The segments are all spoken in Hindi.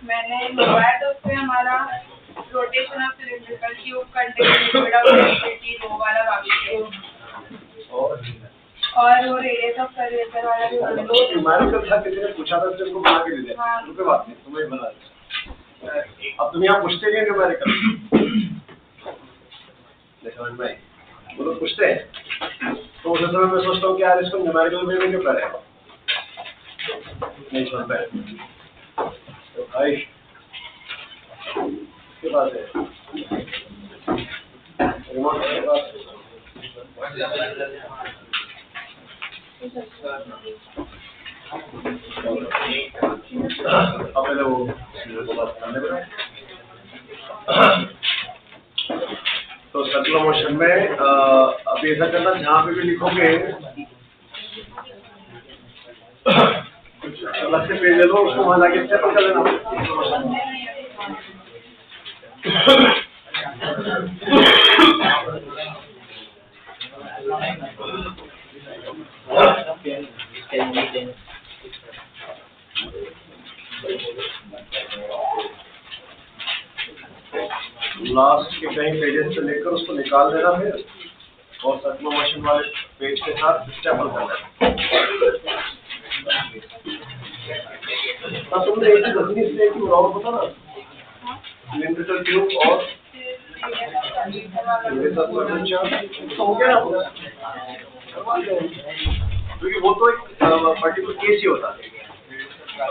मैंने मंगवाया तो उसमें हमारा rotation of cylindrical tube containing liquid of humidity rho वाला बाकी है और वो रेडियस ऑफ कर्वेचर वाला भी होगा। तो न्यूमेरिकल था, किसी ने पूछा था तुमको बना के दे दिया। कोई बात नहीं, तुम्हें बना दे। अब तुम यहाँ पूछते नहीं न्यूमेरिकल, समझ में? वो लोग पूछते हैं तो उस समय मैं सोचता हूँ कि यार इसको न्यूमेरिकल वे में क्यों करें, नहीं समझ में। तो भाई के पास है रिमोट के पास पहले वो तो सर्कुलर मोशन में अब ऐसा करना, जहाँ पे भी लिखोगे अलग से पेज ले लो, उसको वहां लाके स्टेप कर लेना। लास्ट के कई पेजेस से लेकर उसको निकाल देना फिर, और सर्कुलर मोशन वाले पेज के साथ स्टेपल करना। तुमने एक चीज रखनी इसलिए कि और पता ना सिलिंड्रिकल ट्यूब और तो हो गया ना, क्योंकि वो तो एक पर्टिकुलर केस ही होता है,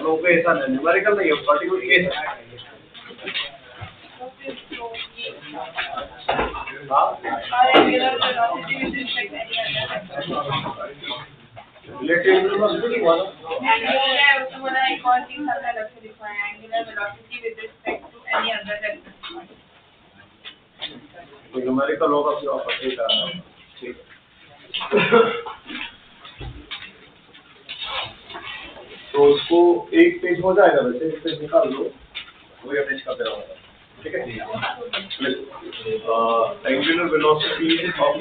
लोगों को ऐसा नहीं, न्यूमेरिकल नहीं है, पर्टिकुलर केस है। रिलेटिव वेलोसिटी नहीं हुआ ना, एंगुलर है उसमें बोला एक और चीज हमने अलग से लिखा है, angular velocity with respect to any other reference point. तो न्यूमेरिकल होगा फिर आप पढ़ेगा, ठीक है। तो उसको एक पेज हो जाएगा, वैसे एक पेज निकाल लो, वही अटैच करते रहोगे, ठीक है। Angular velocity of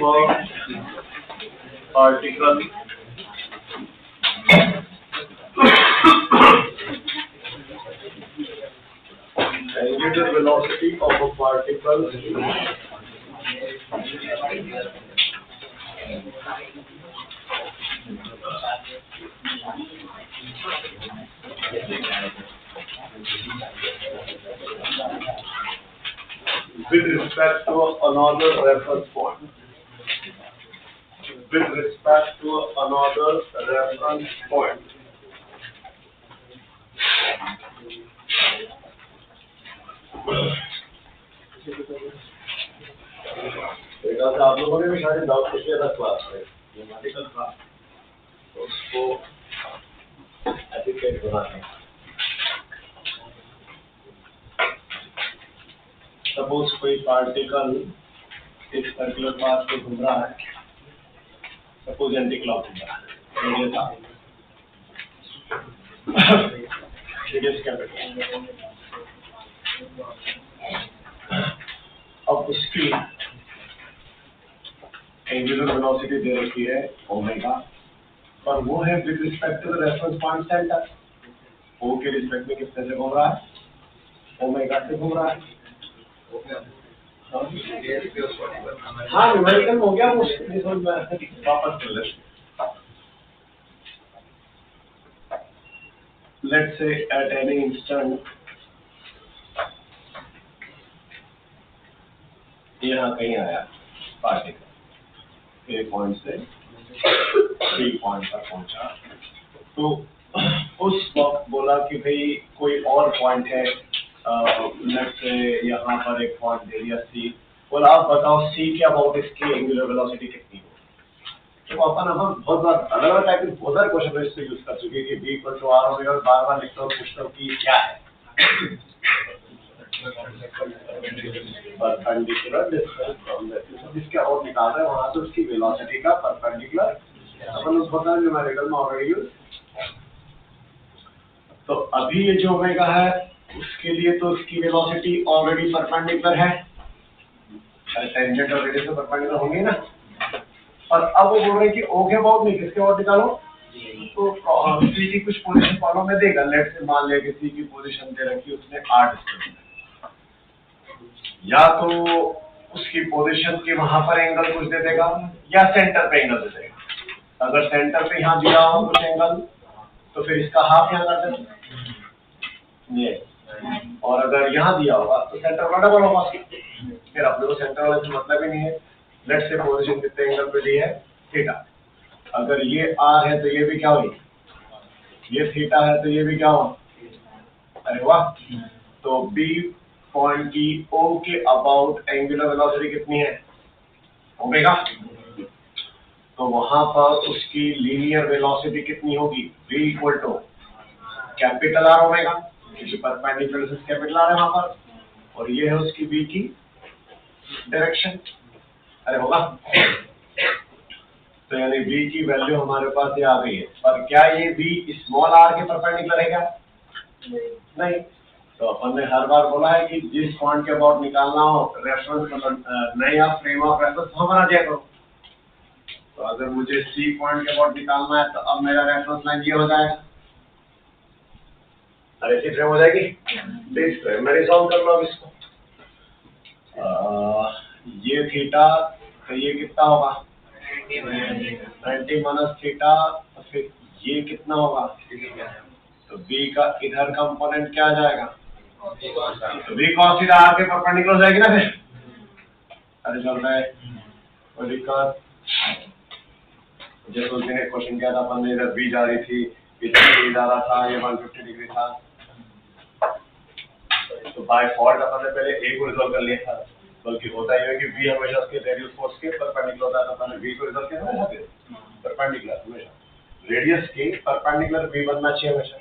particle angular velocity of a particle with respect to another reference point. With respect to another reference point. आप लोगों ने भी शायद डाउट किया था क्लास में, मैथमेटिकल था, तो उसको एप्लीकेट बनाना है। सपोज कोई पार्टिकल एक सर्कुलर पाथ पे घूम रहा है, सपोज एंटी क्लॉक घूम रहा है, अब उसकी एंगुलर वेलोसिटी दे रखी है ओमेगा, और वो है with respect to the reference point centre, O के रिस्पेक्ट में कितने से घूम रहा है, ओमेगा से घूम रहा है। हाँ न्यूमेरिकल हो गया, वो वापस कर ले। Let's say at any instant यहाँ कहीं आया पार्टिकल, ए पॉइंट से बी पॉइंट तक पहुंचा, तो उस वक्त बोला कि भाई कोई और पॉइंट है, लेट्स से यहाँ पर एक पॉइंट दे दिया सी, बोला आप बताओ सी के अबाउट इसकी एंगुलर वेलोसिटी कितनी हो। तो अपन हम बहुत बार अलग अलग टाइप के बहुत सारे क्वेश्चन इससे यूज कर चुके हैं कि बी इक्वल टू आर होगा, बार बार लिखता हूँ पूछता हूँ कि क्या है परपेंडिकुलर डिस्टेंस फ्रॉम द जिसके अबाउट निकाल रहे हैं वहां से उसकी वेलोसिटी का परपेंडिकुलर अपन उस होता है न्यूमेरिकल में ऑलरेडी यूज। तो अभी ये जो ओमेगा है उसके लिए तो उसकी वेलोसिटी ऑलरेडी परपेंडिकुलर है, टेंजेंट और रेडियस से परपेंडिकुलर होंगे ना। और अब वो बोल रहे हैं कि ओ के अबाउट नहीं किसके अबाउट निकालो, तो सी की कुछ पोजीशन कॉलम में देगा, लेट से मान लिया कि सी की पोजीशन दे रखी उसने 8 डिस्टेंस, या तो उसकी पोजीशन के वहां पर एंगल कुछ दे देगा या सेंटर पे एंगल दे देगा। अगर सेंटर पे यहाँ दिया हो कुछ एंगल तो फिर इसका हाफ यहाँ कर देते, और अगर यहाँ दिया होगा तो सेंटर वाला डबल होगा, फिर अपने को सेंटर वाले से मतलब ही नहीं है। लेट से पोजीशन कितने एंगल पे दी है थीटा, अगर ये आर है तो ये भी क्या हुई, ये थीटा है तो ये भी क्या हुआ, अरे वाह। तो बी पॉइंट की ओ के अबाउट एंगुलर वेलोसिटी कितनी है ओमेगा, तो वहां पर उसकी लीनियर वेलोसिटी कितनी होगी, v equal to capital R omega, क्योंकि परपेंडिकुलर से कैपिटल आर है वहां पर, और ये है उसकी v की डायरेक्शन, अरे होगा। तो यानी v की वैल्यू हमारे पास ये आ गई है, पर क्या ये v स्मॉल r के परपेंडिकुलर है क्या, नहीं। तो अपन ने हर बार बोला है कि जिस पॉइंट के अबाउट निकालना हो रेफरेंस मतलब नया फ्रेम ऑफ रेफरेंस हम बना दिया करो। तो अगर मुझे सी पॉइंट के अबाउट निकालना है तो अब मेरा रेफरेंस लाइन ये हो जाएगा, अरे ऐसी फ्रेम हो जाएगी, तो इस फ्रेम में रिजॉल्व कर लो अब इसको। ये थीटा तो ये कितना होगा 90 माइनस थीटा, तो फिर ये कितना होगा, तो b का इधर कंपोनेंट क्या आ जाएगा, तो b cos थीटा r के परपेंडिकुलर हो जाएगी ना फिर, अरे चल रहा है कोई दिक्कत। जैसे उस दिन एक क्वेश्चन किया था अपन ने, इधर b जा रही थी इधर b जा रहा था, ये 150 डिग्री था, तो बाय फॉल्ट अपन ने पहले a को रिजॉल्व कर लिया था, बल्कि होता ही है कि b हमेशा उसके रेडियस फोर्स के परपेंडिकुलर होता है, तो अपन ने b को रिजॉल्व किया हमेशा परपेंडिकुलर, हमेशा रेडियस के परपेंडिकुलर b बनना चाहिए हमेशा।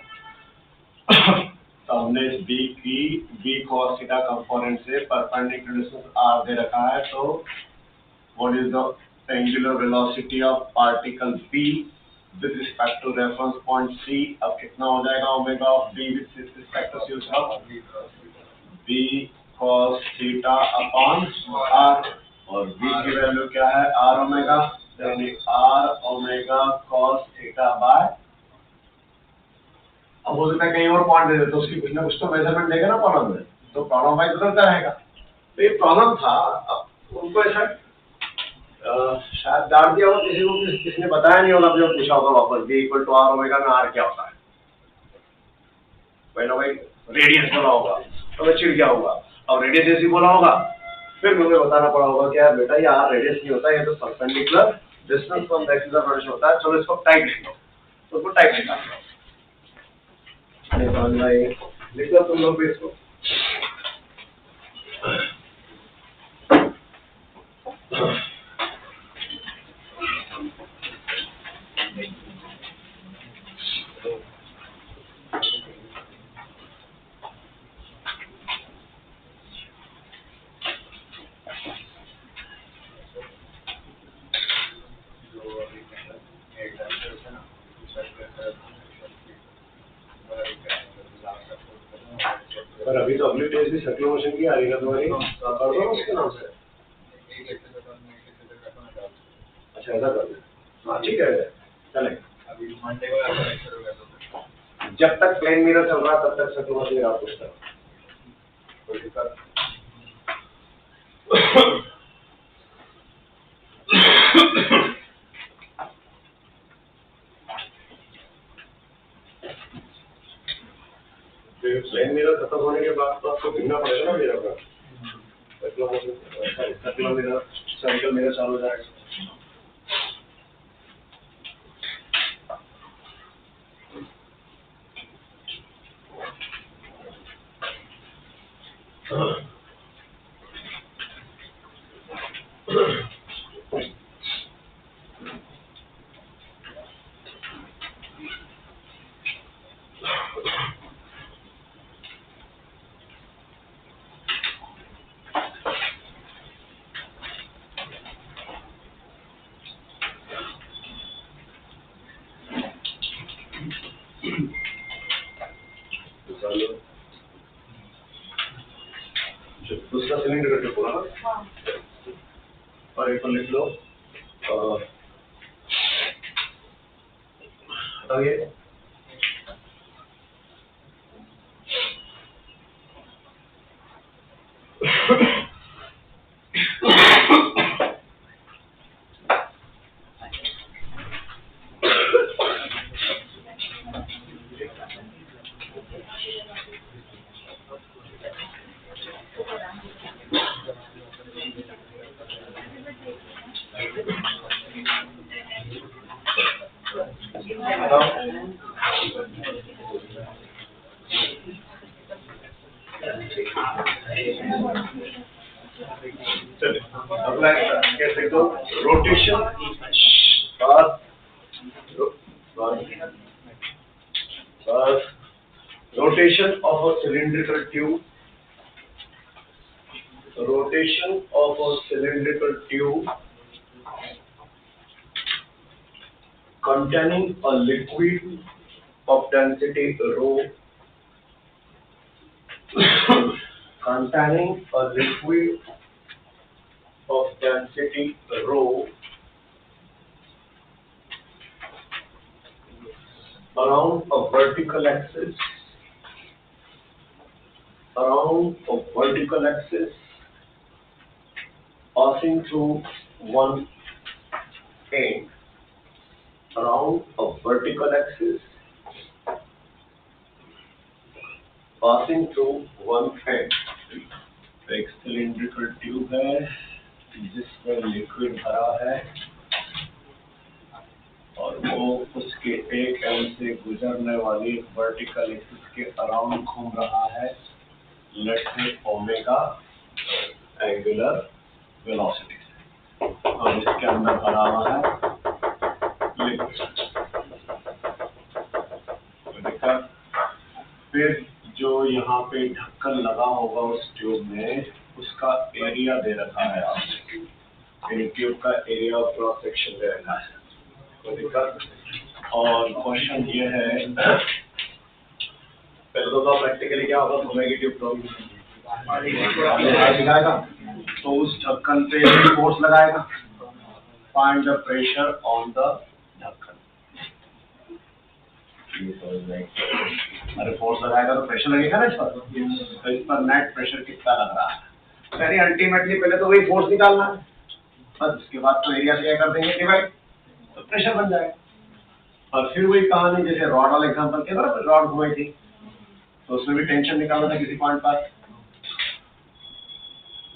तो हमने इस b की b cos थीटा कंपोनेंट से परपेंडिकुलर डिस्टेंस r दे रखा है, तो what is the angular velocity of particle b with respect to reference point c, अब कितना हो जाएगा omega of b with respect to c of b cos theta upon r, और b की वैल्यू क्या है r ओमेगा, यानी r omega cos theta by, अब हो सकता है कहीं और पॉइंट दे दे तो उसकी कुछ ना कुछ तो मेजरमेंट देगा ना प्रॉब्लम में, तो प्रॉब्लम वाइज बदलता रहेगा। तो ये प्रॉब्लम था, अब उनको ऐसा शायद डाल दिया हो किसी को, किसने बताया नहीं होगा, जो पूछा होगा वापस b equal to r omega में r क्या होता है, भाई रेडियस बोला होगा तो मैं चिढ़ गया होगा, और रेडियस ऐसी बोला होगा फिर मुझे बताना पड़ा होगा कि यार बेटा ये r रेडियस नहीं होता, ये तो perpendicular distance from the axis of rotation होता है, चलो इसको टाइप लिख लो, तो उसको टाइप लिखा लिख लो तुम लोग भी इसको। पर अभी तो अगली टेस्ट भी सर्कुलर मोशन की आ रही है तुम्हारी, कर दो उसके नाम से, अच्छा ऐसा कर दो, हाँ ठीक है चले। जब तक प्लेन मिरर चल रहा तब तक सर्कुलर मोशन आप पूछता कोई दिक्कत। प्लेन मिरर खत्म होने के बाद तो आपको भिड़ना पड़ेगा ना मिरर का, सर्कुलर मिरर सर्कुलर मिरर चालू हो जाएगा। नंबर 1 को लिख लो। बताइए चलिए अगला कैसे तो rotation rotation of a cylindrical tube, rotation of a cylindrical tube containing a liquid of density rho, containing a liquid of density rho around a vertical axis, passing through one end, around a vertical axis, passing through one end. एक सिलिंड्रिकल ट्यूब है जिसमें लिक्विड भरा है और वो उसके एक एंड से गुजरने वाली वर्टिकल एक्सिस के अराउंड घूम रहा है, let's say omega angular velocity से, और इसके अंदर भरा हुआ है लिक्विड। फिर जो यहाँ पे ढक्कन लगा होगा उस ट्यूब में, उसका एरिया दे रखा है आपने, ट्यूब का एरिया ऑफ क्रॉस सेक्शन दे रखा है, कोई दिक्कत? और क्वेश्चन ये है, पहले तो प्रैक्टिकली क्या होगा, घूमेगी ट्यूब तो दिखाएगा, तो उस ढक्कन पे फोर्स लगाएगा, find the pressure on the ढक्कन। अरे फोर्स लगाएगा तो प्रेशर लगेगा ना इस पर, तो इस पर नेट प्रेशर कितना लग रहा है, यानी अल्टीमेटली पहले तो वही फोर्स निकालना है, बस उसके बाद तो एरिया से क्या कर देंगे डिवाइड, तो प्रेशर बन जाएगा। और फिर वही कहानी जैसे रॉड वाला एग्जांपल के ना, रॉड घुमाई थी तो उसमें भी टेंशन निकालना था किसी पॉइंट पर,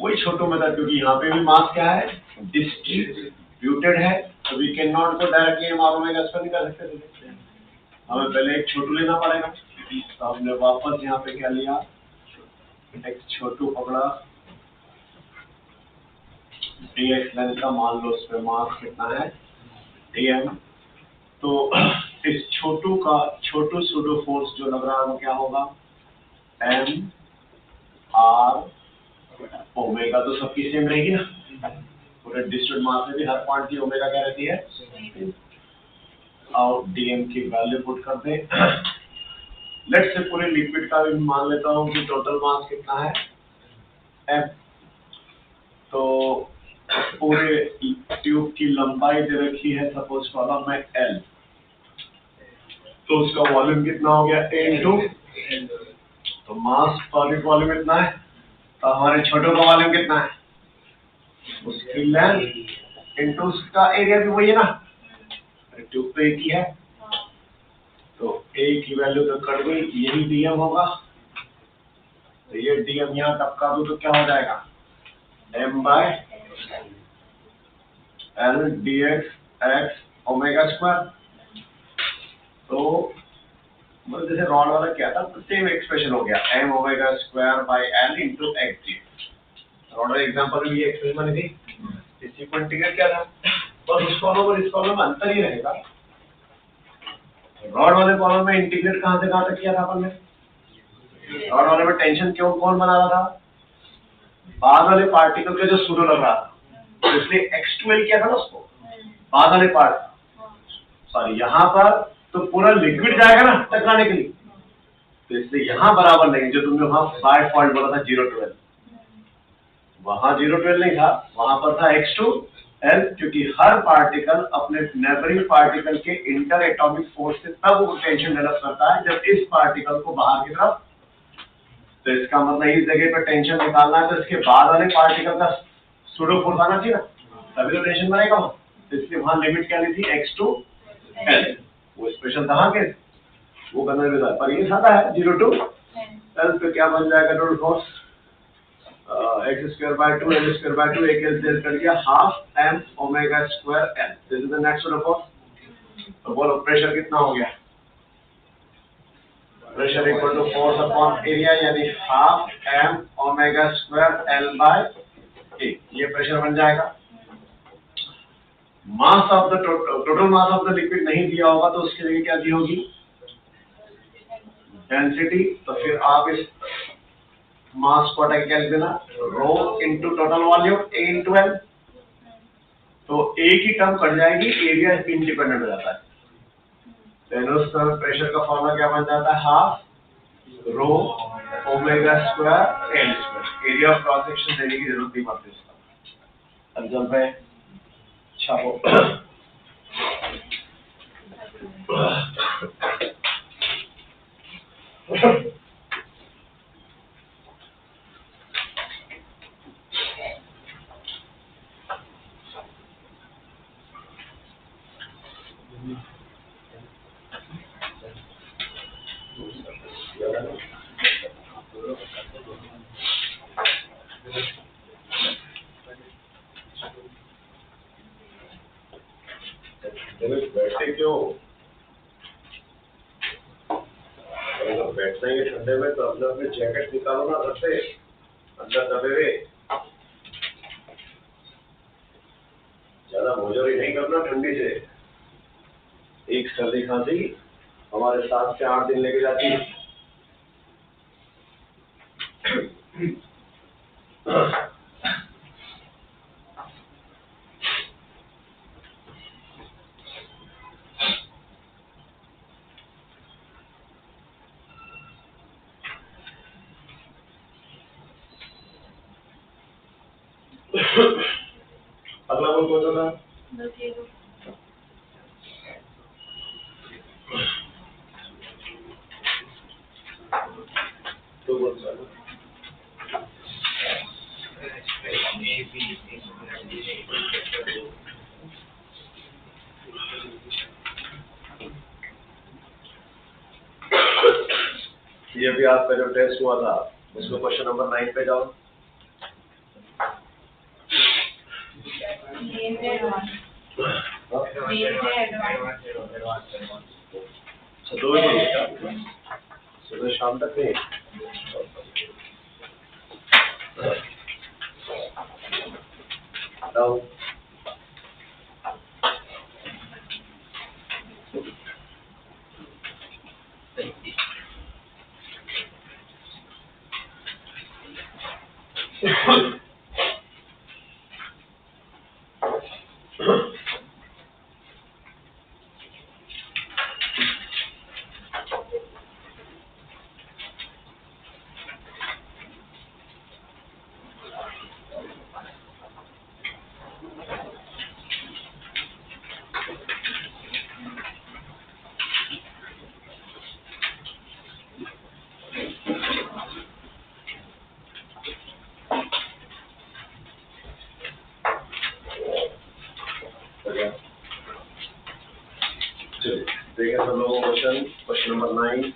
वही छोटू मेथड, क्योंकि यहाँ पे भी मास क्या है, डिस्ट्रीब्यूटेड है, तो we can not go directly हम ओमेगा स्क्वायर निकाल सकते थे, हमें पहले एक छोटू लेना पड़ेगा। तो हमने वापस यहाँ पे क्या लिया, एक छोटू पकड़ा, dx लेंथ का, मान लो उस पे मास कितना है dm, तो इस छोटू का छोटू सूडो फोर्स जो लग रहा है वो क्या होगा, m r ओमेगा, तो सबकी सेम रहेगी ना, पूरे डिस्ट्रीब्यूटेड मास में भी हर पॉइंट की ओमेगा क्या रहती है, और dm की वैल्यू पुट कर दे। लेट्स से पूरे लिक्विड का भी मान लेता हूँ कि टोटल मास कितना है m, तो पूरे ट्यूब की लंबाई दे रखी है सपोज कॉलम में l, तो उसका वॉल्यूम कितना हो गया a इंटू, तो मास पर वॉल्यूम इतना है, तो हमारे छोटों का वॉल्यूम कितना है, उसकी लेंथ इंटू उसका एरिया भी वही है ना, ट्यूब तो एक ही है, तो a की वैल्यू तो कट गई, यही dm होगा, तो ये dm यहाँ टपका दूं तो क्या हो जाएगा, m by l dx x omega square. तो मतलब जैसे रॉड वाला क्या था, तो सेम एक्सप्रेशन हो गया, m omega square by l into x dx। Rod वाले एग्जांपल में ये एक्सप्रेशन बनी थी, इसी को इंटीग्रेट क्या था, बस उस कॉलम और इस कॉलम में अंतर ही रहेगा। रॉड वाले कॉलम में इंटीग्रेट कहां से कहां तक किया था अपन ने, रॉड वाले में टेंशन क्यों कौन बना रहा था, बाद वाले पार्टिकल का जो सूडो लग रहा था, तो इसलिए x2l किया था ना उसको, बाद वाले पार्ट, सॉरी यहाँ पर तो पूरा लिक्विड जाएगा ना टकराने के लिए, तो इसलिए यहाँ बराबर नहीं, जो तुमने वहां बाय फॉल्ट बोला था 0 to l, वहां 0 to l नहीं था, वहां पर था x2 L, क्योंकि हर पार्टिकल अपने नेबरिंग पार्टिकल के इंटर एटॉमिक फोर्स से तब वो टेंशन डेवलप करता है जब इस पार्टिकल को बाहर की तरफ, तो इसका मतलब इस जगह पर टेंशन निकालना है तो इसके बाद वाले पार्टिकल का सूडो फोर्स आना चाहिए ना, तभी तो टेंशन बनेगा वो। इसलिए वहां लिमिट क्या ली थी, x to L, वो स्पेशल था के वो करने में था, पर ये सादा है 0 to L, तो क्या बन जाएगा टोटल फोर्स x²/2 L²/2, एक L से कर दिया half m omega square L, this is the net total force. तो बोलो प्रेशर कितना हो गया, pressure equal to force upon area, यानी half m omega square L/A, ये प्रेशर बन जाएगा। Mass of the total mass of the liquid नहीं दिया होगा तो उसके लिए क्या दी होगी, डेंसिटी, तो फिर आप इस मास को हटा के क्या लिख देना, rho into total volume A into L, तो A की टर्म कट जाएगी, एरिया इंडिपेंडेंट हो जाता है, तो प्रेशर का फॉर्मूला क्या बन जाता है, half rho omega square L square, area of cross section देने की जरूरत नहीं पड़ती उसका। एग्जांपल पे छापो बैठते क्यों, अगर बैठना ही ठंडे में तो अपने अपने जैकेट निकालो ना घर से, अंदर दबे हुए, ज्यादा मोजरी नहीं करना ठंडी से। एक सर्दी खांसी हमारे 7 से 8 दिन लेके जाती है। अगला बोल कौन सा था, तो कौन सा ये भी आपका जो टेस्ट हुआ था उसमें क्वेश्चन नंबर 9 पे जाओ। दो ही सुबह शाम तक नहीं, देखिए सब लोगों को क्वेश्चन नंबर 9।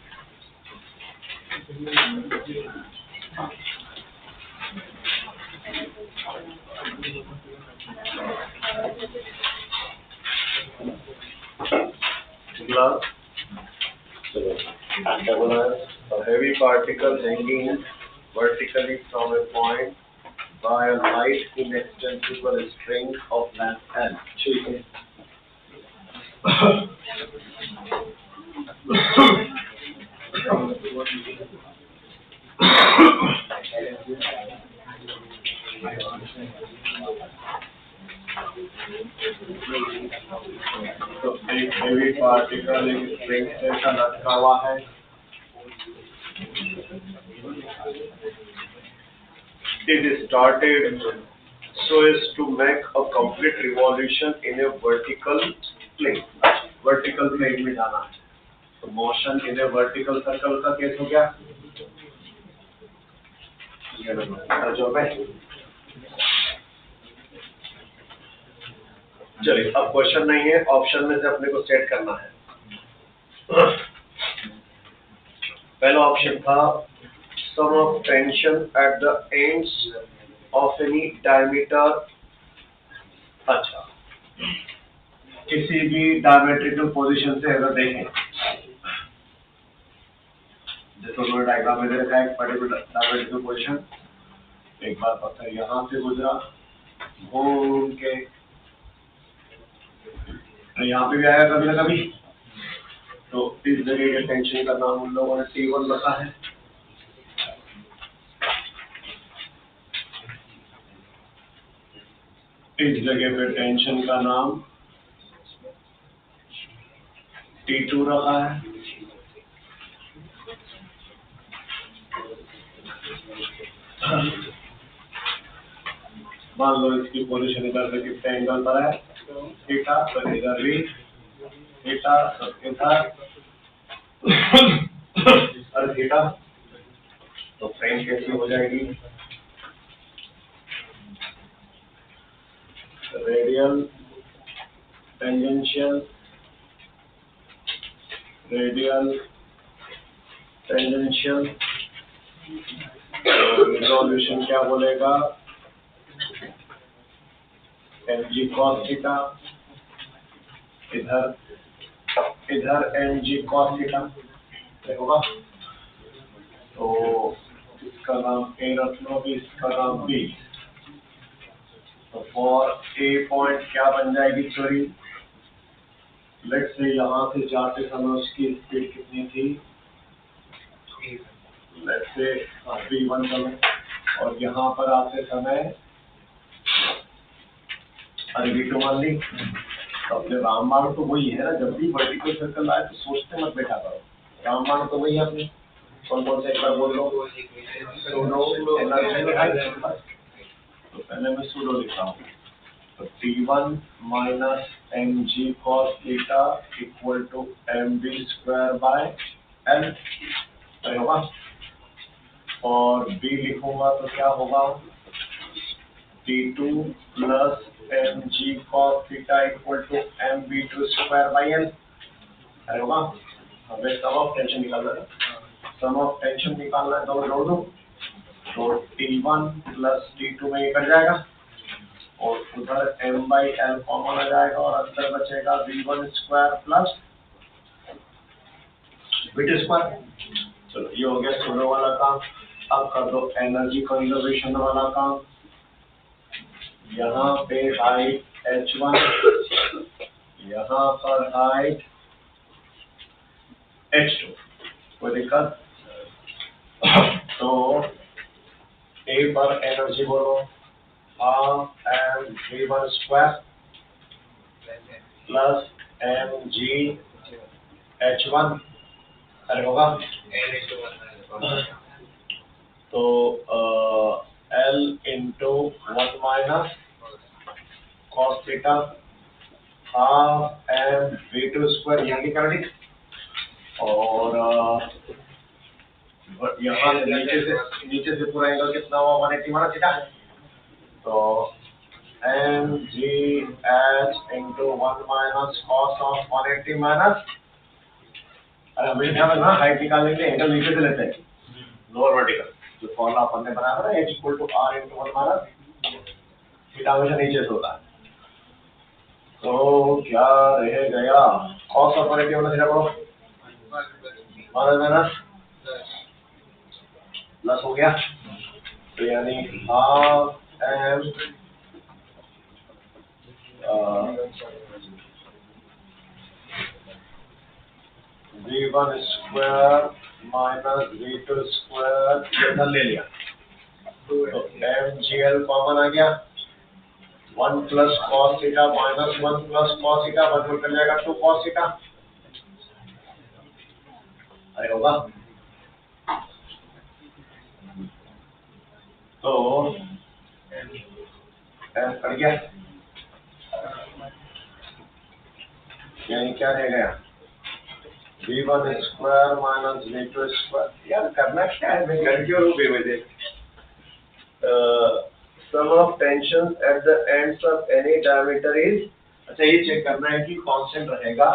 चलो बोला है, a heavy particle hanging vertically from a point by a light inextensible string of length L. ठीक है। तो एक हेवी पार्टिकल एक स्ट्रिंग से लटका हुआ है, it started so as to make a complete revolution in a vertical plane. Vertical plane में जाना है तो motion in a vertical circle का केस हो गया जो है। चलिए अब क्वेश्चन नहीं है, ऑप्शन में से अपने को सेट करना है। पहला ऑप्शन था sum of tension at the ends of any diameter. अच्छा, किसी भी डायमेट्रिकल पोजीशन से अगर देखें, जैसे उन्होंने डायग्राम में दे रखा है एक पर्टिकुलर डायमेट्रिकल पोजीशन, एक बार पत्थर यहाँ से गुजरा घूम के यहाँ पे भी आया कभी ना कभी, तो इस जगह के टेंशन का नाम उन लोगों ने T1 रखा है। इस जगह पे टेंशन का नाम T2 रखा है। मान लो इसकी पोजीशन इधर से कितने एंगल पर है, थीटा, तो इधर भी थीटा, इधर और थीटा, तो फ्रेम कैसी हो जाएगी, radial tangential, radial tangential, resolution क्या बोलेगा, mg cos थीटा, इधर mg cos थीटा होगा। तो इसका नाम A रख लो, इसका नाम B। तो फॉर A पॉइंट क्या बन जाएगी चोरी, लेट्स से यहाँ से जाते समय उसकी स्पीड कितनी थी, लेट्स से v1 चलो, और यहाँ पर आते समय अरे v2 मान ली। तो अपने रामबाण तो वही है ना, जब भी वर्टिकल सर्कल आए तो सोचते मत बैठा करो, रामबाण तो वही है अपने। कौन कौन से एक बार बोल लो, सूडो एनर्जी। तो पहले मैं सूडो लिखता हूँ, तो T1 minus mg cos theta equal to mv square by l होगा। और B लिखूंगा तो क्या होगा, T2 plus mg cos theta equal to mv2 square by l होगा। हमें सम ऑफ टेंशन निकालना है, सम ऑफ टेंशन निकालना है, दोनों जोड़ दो, तो T1 प्लस T2 में ये कट जाएगा और उधर m बाई l कॉमन आ जाएगा और अंदर बचेगा v1 square plus v2 square. चलो ये हो गया सूडो वाला काम। अब कर दो एनर्जी कंजर्वेशन वाला काम। यहाँ पे हाइट h1, यहाँ पर हाइट h2, कोई दिक्कत? तो A पर एनर्जी बोलो, half mv1 square plus mg h1 अरे होगा। तो L into 1 minus cos theta half mv2 square यहाँ की कर दी, और यहाँ नीचे से पूरा एंगल कितना हुआ, 180 माना थीटा। तो mg h into 1 minus cos of 180 minus, अरे हमें ध्यान रखना हाइट निकालने के लिए एंगल नीचे से लेते हैं, लोअर वर्टिकल। जो फॉर्मूला अपन ने बनाया था h equal to r into 1 minus theta हमेशा नीचे से होता है। तो क्या रह गया, cos ऑफ 180 वाला थीटा करो, माइनस प्लस हो गया, तो यानी half m v1 square minus v2 square इधर ले लिया, तो mgl कॉमन आ गया, 1 plus cos theta minus 1 plus cos theta बदल कर जाएगा 2 cos थीटा, अरे होगा। तो एम कट गया, यानी क्या रह गया v1 square minus v2 square. यार करना क्या है, मैं घर क्यों रुके मुझे। Sum of tension at the ends of any diameter is, अच्छा ये चेक करना है कि कांस्टेंट रहेगा,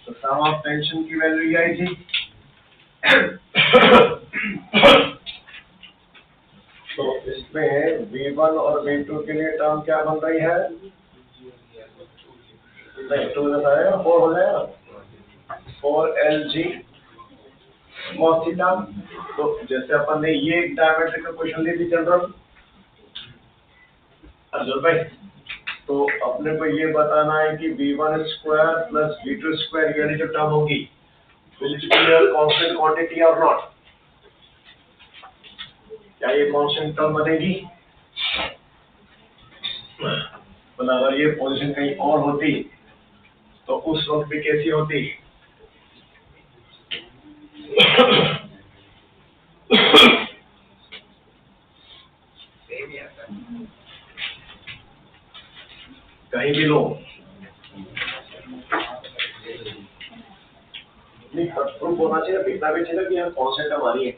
तो सम ऑफ टेंशन की वैल्यू क्या आई थी तो इसमें v1 और v2 के लिए टर्म क्या बन रही है, नहीं 2 बताया 4 हो जाएगा 4lg cos थीटा। तो जैसे अपन ने ये एक डायमीटर का क्वेश्चन ली थी जनरल अर्जुन भाई, तो अपने को ये बताना है कि v1 square plus v2 square यानी जो टर्म होगी will it be a constant quantity or not, क्या ये कांस्टेंट टर्म बनेगी। मतलब अगर ये पोजीशन कहीं और होती तो उस वक्त भी कैसी होती, कहीं भी लो नहीं प्रूफ होना चाहिए, दिखना भी चाहिए कि यहाँ कांस्टेंट हमारी है,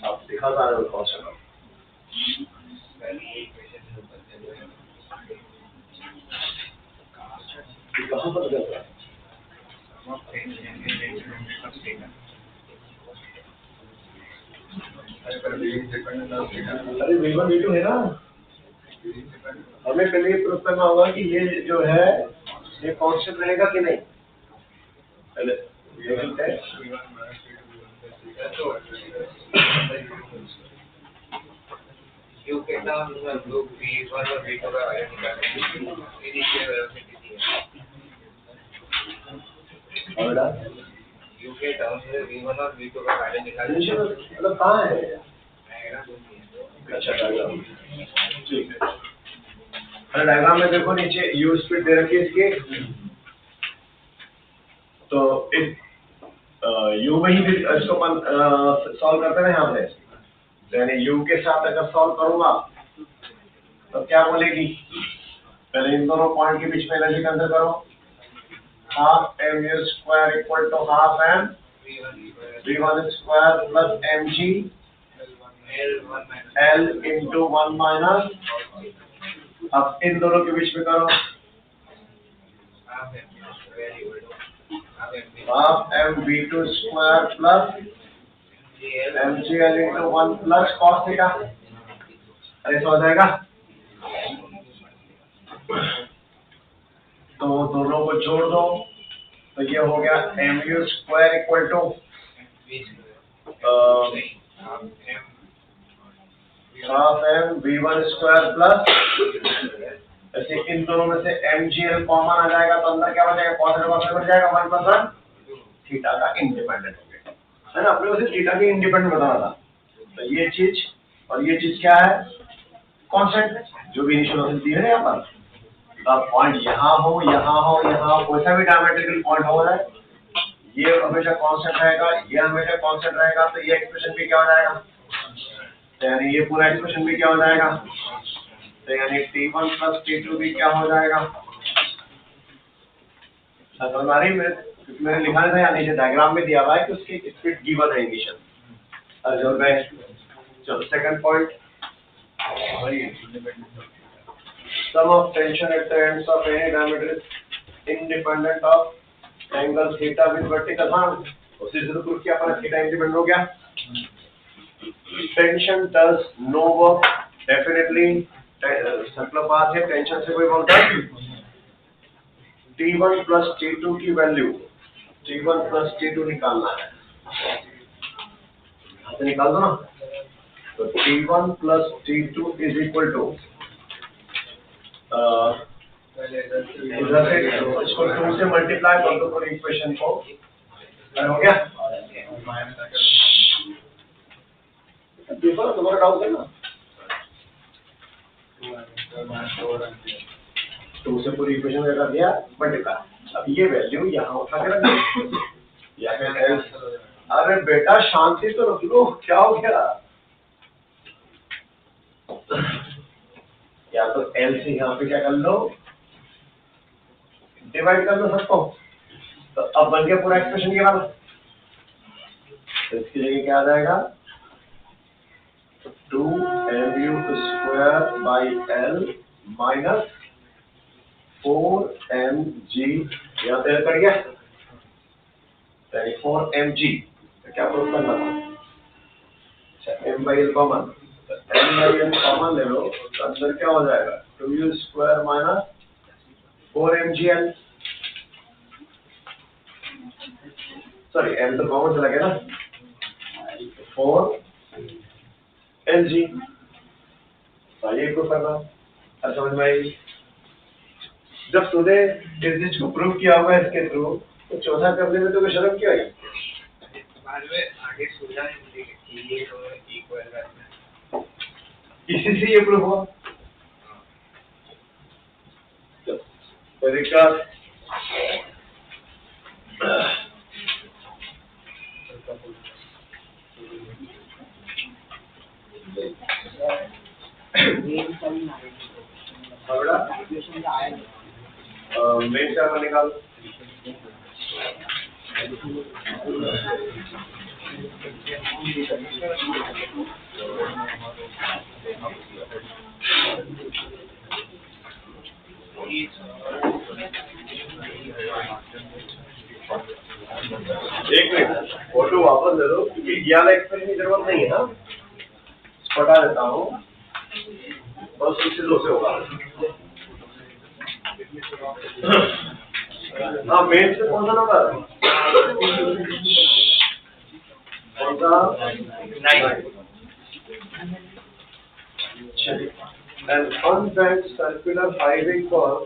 आप दिखा पा रहे हो कांस्टेंट कहाँ पर गया, अरे v1 v2 है ना, हमें पहले ये प्रूफ करना होगा कि ये जो है ये कांस्टेंट रहेगा कि नहीं, पहले ये है यू के नाम लोग v1 और v2 का वैल्यू निकालेंगे, इनिशियल वेलोसिटी दी है और यू के टर्म्स में v1 और v2 का वैल्यू निकालेंगे, मतलब कहाँ है, अच्छा डायग्राम ठीक है, अरे डायग्राम में देखो नीचे u स्पीड दे रखी है इसकी, तो इस u में ही इसको सॉल्व करते हैं यहाँ पे, यानी u के साथ अगर सॉल्व करूंगा तो क्या बोलेगी, पहले इन दोनों पॉइंट के बीच में एनर्जी कंसिडर करो, half mu square equal to half m v1 square plus mg l into 1 minus, अब इन दोनों के बीच में करो half m v2 square plus mgl into 1 plus cos theta, अरे तो हो जाएगा, तो दोनों को जोड़ दो तो ये हो गया mu square equal to half m v1 square plus, ऐसे इन दोनों में से mgl कॉमन आ जाएगा तो अंदर क्या बचेगा, cos थीटा बच जाएगा 1 थीटा का इंडिपेंडेंट हो गया है ना, अपने उसे थीटा के इंडिपेंडेंट बताना था, तो ये चीज और ये चीज क्या है कांस्टेंट, जो भी इनिशियल वेलोसिटी है यहाँ पर, अब पॉइंट यहाँ हो यहाँ हो यहाँ कोई सा भी डायमेट्रिकल पॉइंट हो रहा है, ये हमेशा कांस्टेंट रहेगा, ये हमेशा कांस्टेंट रहेगा, तो ये एक्सप्रेशन भी क्या हो जाएगा, तो यानी ये पूरा एक्सप्रेशन भी क्या हो जाएगा, तो यानी t1 प्लस t2 भी क्या हो जाएगा, हमारी मैंने लिखा था या नीचे डायग्राम में दिया हुआ है कि उसकी स्पीड गिवन है इनिशियल। अर्जुन भाई चलो second point, sum of tension at the ends of any diameter is independent of angle theta with vertical, हाँ उसी से तो प्रूफ किया अपन, थीटा इंडिपेंडेंट हो गया, tension does no work definitely, मतलब बात है टेंशन से कोई वर्क नहीं, T1 प्लस T2 की वैल्यू T1 प्लस T2 निकालना है, तो निकाल दो ना, तो T1 plus T2 is equal to इधर से इसको 2 से मल्टीप्लाई कर दो पूरी इक्वेशन को, हो गया, देखो तुम्हारा डाउट है ना, 2 से पूरी इक्वेशन में कर दिया मल्टीप्लाई, अब ये वैल्यू यहाँ उठा के रख दो, या फिर अरे बेटा शांति तो रख लो, क्या हो गया, L से यहाँ पे क्या कर लो, डिवाइड कर लो सबको। तो अब बन गया पूरा एक्सप्रेशन ये वाला। तो इसकी जगह क्या आ जाएगा, 2mu² by L minus 4mg, यहाँ पे कर गया 4mg। तो क्या प्रूफ करना था, अच्छा m/l कॉमन, तो m/l कॉमन ले लो तो अंदर क्या हो जाएगा, 2u² minus 4mgl, sorry m तो कॉमन चला गया ना, 4mg। ये प्रूफ करना, अब समझ में आएगी। जब तूने इस चीज को प्रूव किया होगा इसके थ्रू, तो चौथा करने में तो शर्म क्यों आई? बाद में आगे सुविधा नहीं मिलेगी कि ये तो इक्वल है, इसी से ये प्रूफ हुआ। तरीका मेन क्या निकाल, एक मिनट फोटो वापस दे दो, क्योंकि ये वाला एक्सप्रेशन की जरूरत नहीं है ना, हटा देता हूँ, बस इससे दो से होगा। हाँ मेन से कौन सा नंबर, कौन सा 9। चलिए, an unbanked circular highway curve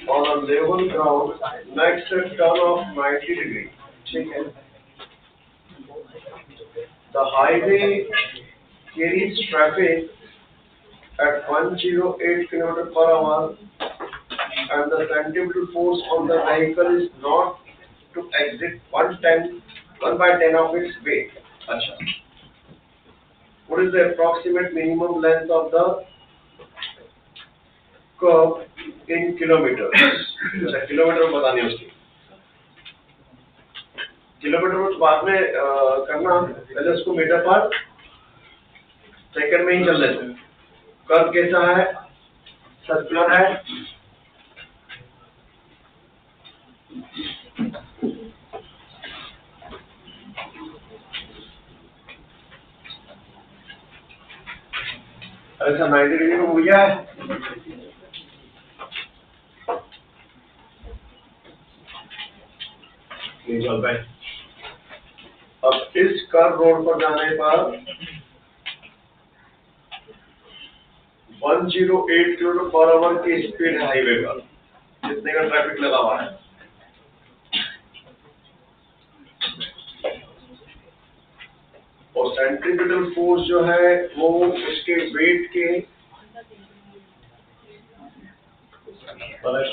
on a level ground next a turn of 90 degree, ठीक है। The highway carries traffic at 108 km/h and the centripetal force on the vehicle is not to exit 1/10 of its weight. अच्छा, what is the approximate minimum length of the curve in kilometers? अच्छा, किलोमीटर बतानी है उसकी, किलोमीटर को बाद में करना, पहले उसको मीटर पर सेकंड में ही चल लेते हैं। कर्व कैसा है, सर्कुलर है, ऐसा 90 डिग्री में हो गया है। चल भाई, अब इस कर्व रोड पर जाने पर 108 km/h की स्पीड है हाईवे पर, जितने का ट्रैफिक लगा हुआ है। और सेंट्रीपिटल फोर्स जो है वो इसके वेट के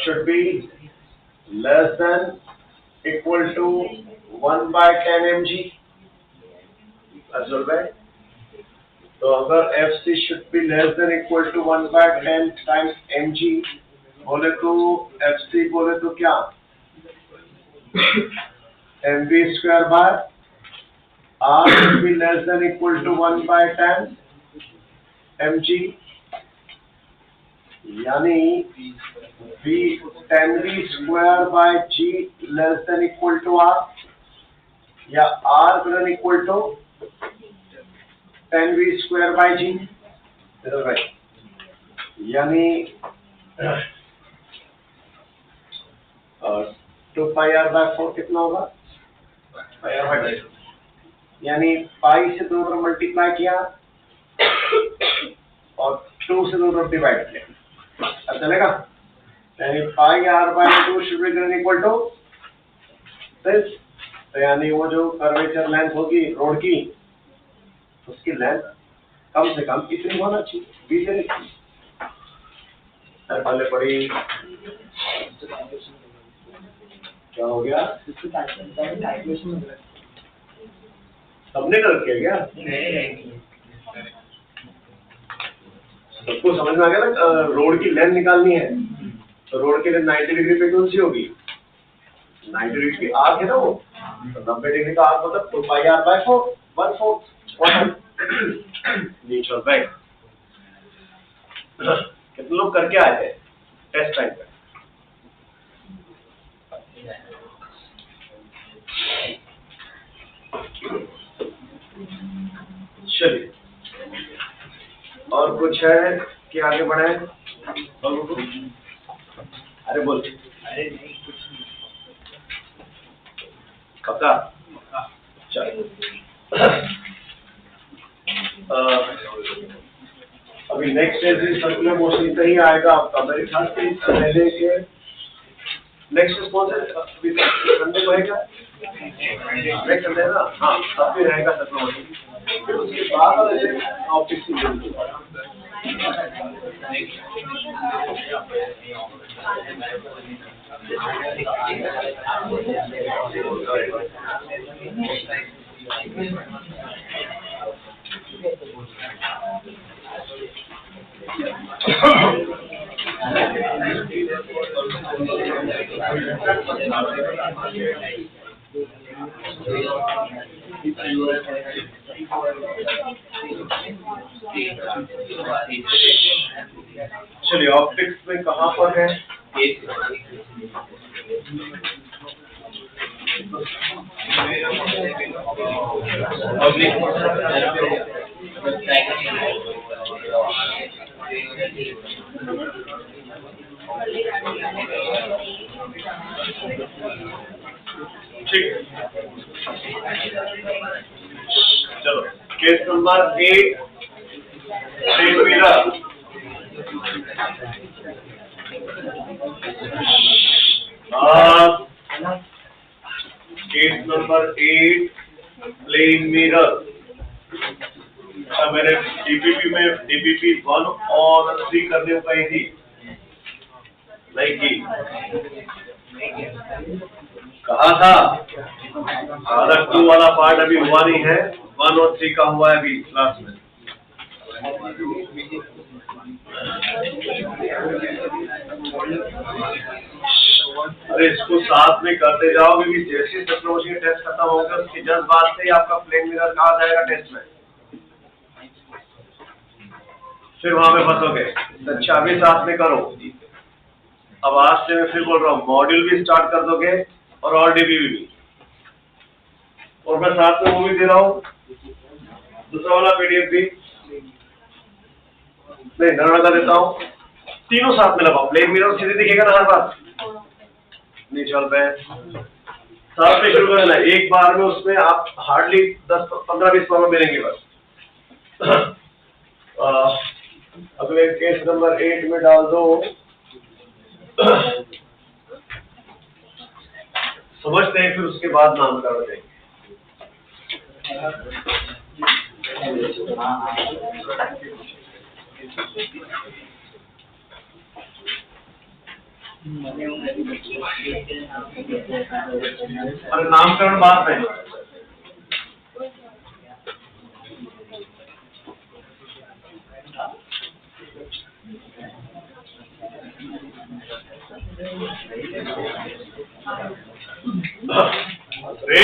should be less than equal to 1/10 mg। असल में तो अगर FC should be less than equal to 1/10 times mg बोले तो FC बोले तो क्या, mv² by R should be less than equal to 1/10 mg, यानी V10v² by G less than equal to R, या R greater than equal to 10v² by G, यानी 2πr/4 कितना होगा, πr/2, यानी पाई से 2 पर मल्टीप्लाई किया और 2 से 2 पर डिवाइड किया, अब चलेगा। यानी πr/2 should be greater equal to this, तो यानी वो जो कर्वेचर लेंथ होगी रोड की, उसकी लेंथ कम से कम इतनी होना चाहिए, 20 से लिखी। पहले पढ़ी क्या हो गया, सबने गलत किया क्या, सबको समझ में आ गया ना? रोड की लेंथ निकालनी है तो रोड के लिए 90 डिग्री पे कौन सी होगी? 90 डिग्री की आर्क है ना वो, तो 90 डिग्री का आर्क मतलब 2 पाई आर बाय 4 1/4 नीचे और बैक। कितने लोग करके आए थे टेस्ट टाइम पे? चलिए, और कुछ है कि आगे बढ़े? अरे बोल। अरे नहीं कुछ नहीं। पक्का? चलो। अभी नेक्स्ट सर्कुलर मोशन पे ही आएगा आपका मेरे ख्याल से। पहले के नेक्स्ट कौन सा अभी संडे को है क्या? नेक्स्ट संडे ना? हाँ, तब भी रहेगा सर्कुलर मोशन। फिर उसके बाद ऑफिस की चलिए, ऑप्टिक्स में कहाँ पर है? ठीक, चलो case number 8 plane mirror. Case number 8 plane mirror. मैंने डीपीपी 1 और 3 करने को कही थी, नहीं की? कहा था अलग 2 वाला पार्ट अभी हुआ नहीं है, 1 और 3 का हुआ है अभी क्लास में। अरे इसको साथ में करते जाओ, क्योंकि जैसे टेक्नोलॉजी टेस्ट खत्म होगा उसके जस्ट बाद से ही आपका प्लेन मिरर कहा जाएगा टेस्ट में, फिर वहां पे फंसोगे। अच्छा, अभी साथ में करो। अब आज से मैं फिर बोल रहा हूँ, मॉड्यूल भी स्टार्ट कर दोगे और डीबीबी भी, और मैं साथ में वो भी दे रहा हूँ दूसरा वाला पीडीएफ भी, नहीं नर्मदा देता हूँ। तीनों साथ में लगाओ, प्लेन मिरर सीधे दिखेगा ना हर बार, नहीं चल रहे साथ में शुरू करना। एक बार में उसमें आप हार्डली 10-15-20 प्रॉब्लम मिलेंगे बस। अगले केस नंबर 8 में डाल दो। समझते हैं, फिर उसके बाद नाम कर देंगे। अरे नामकरण बात है। अरे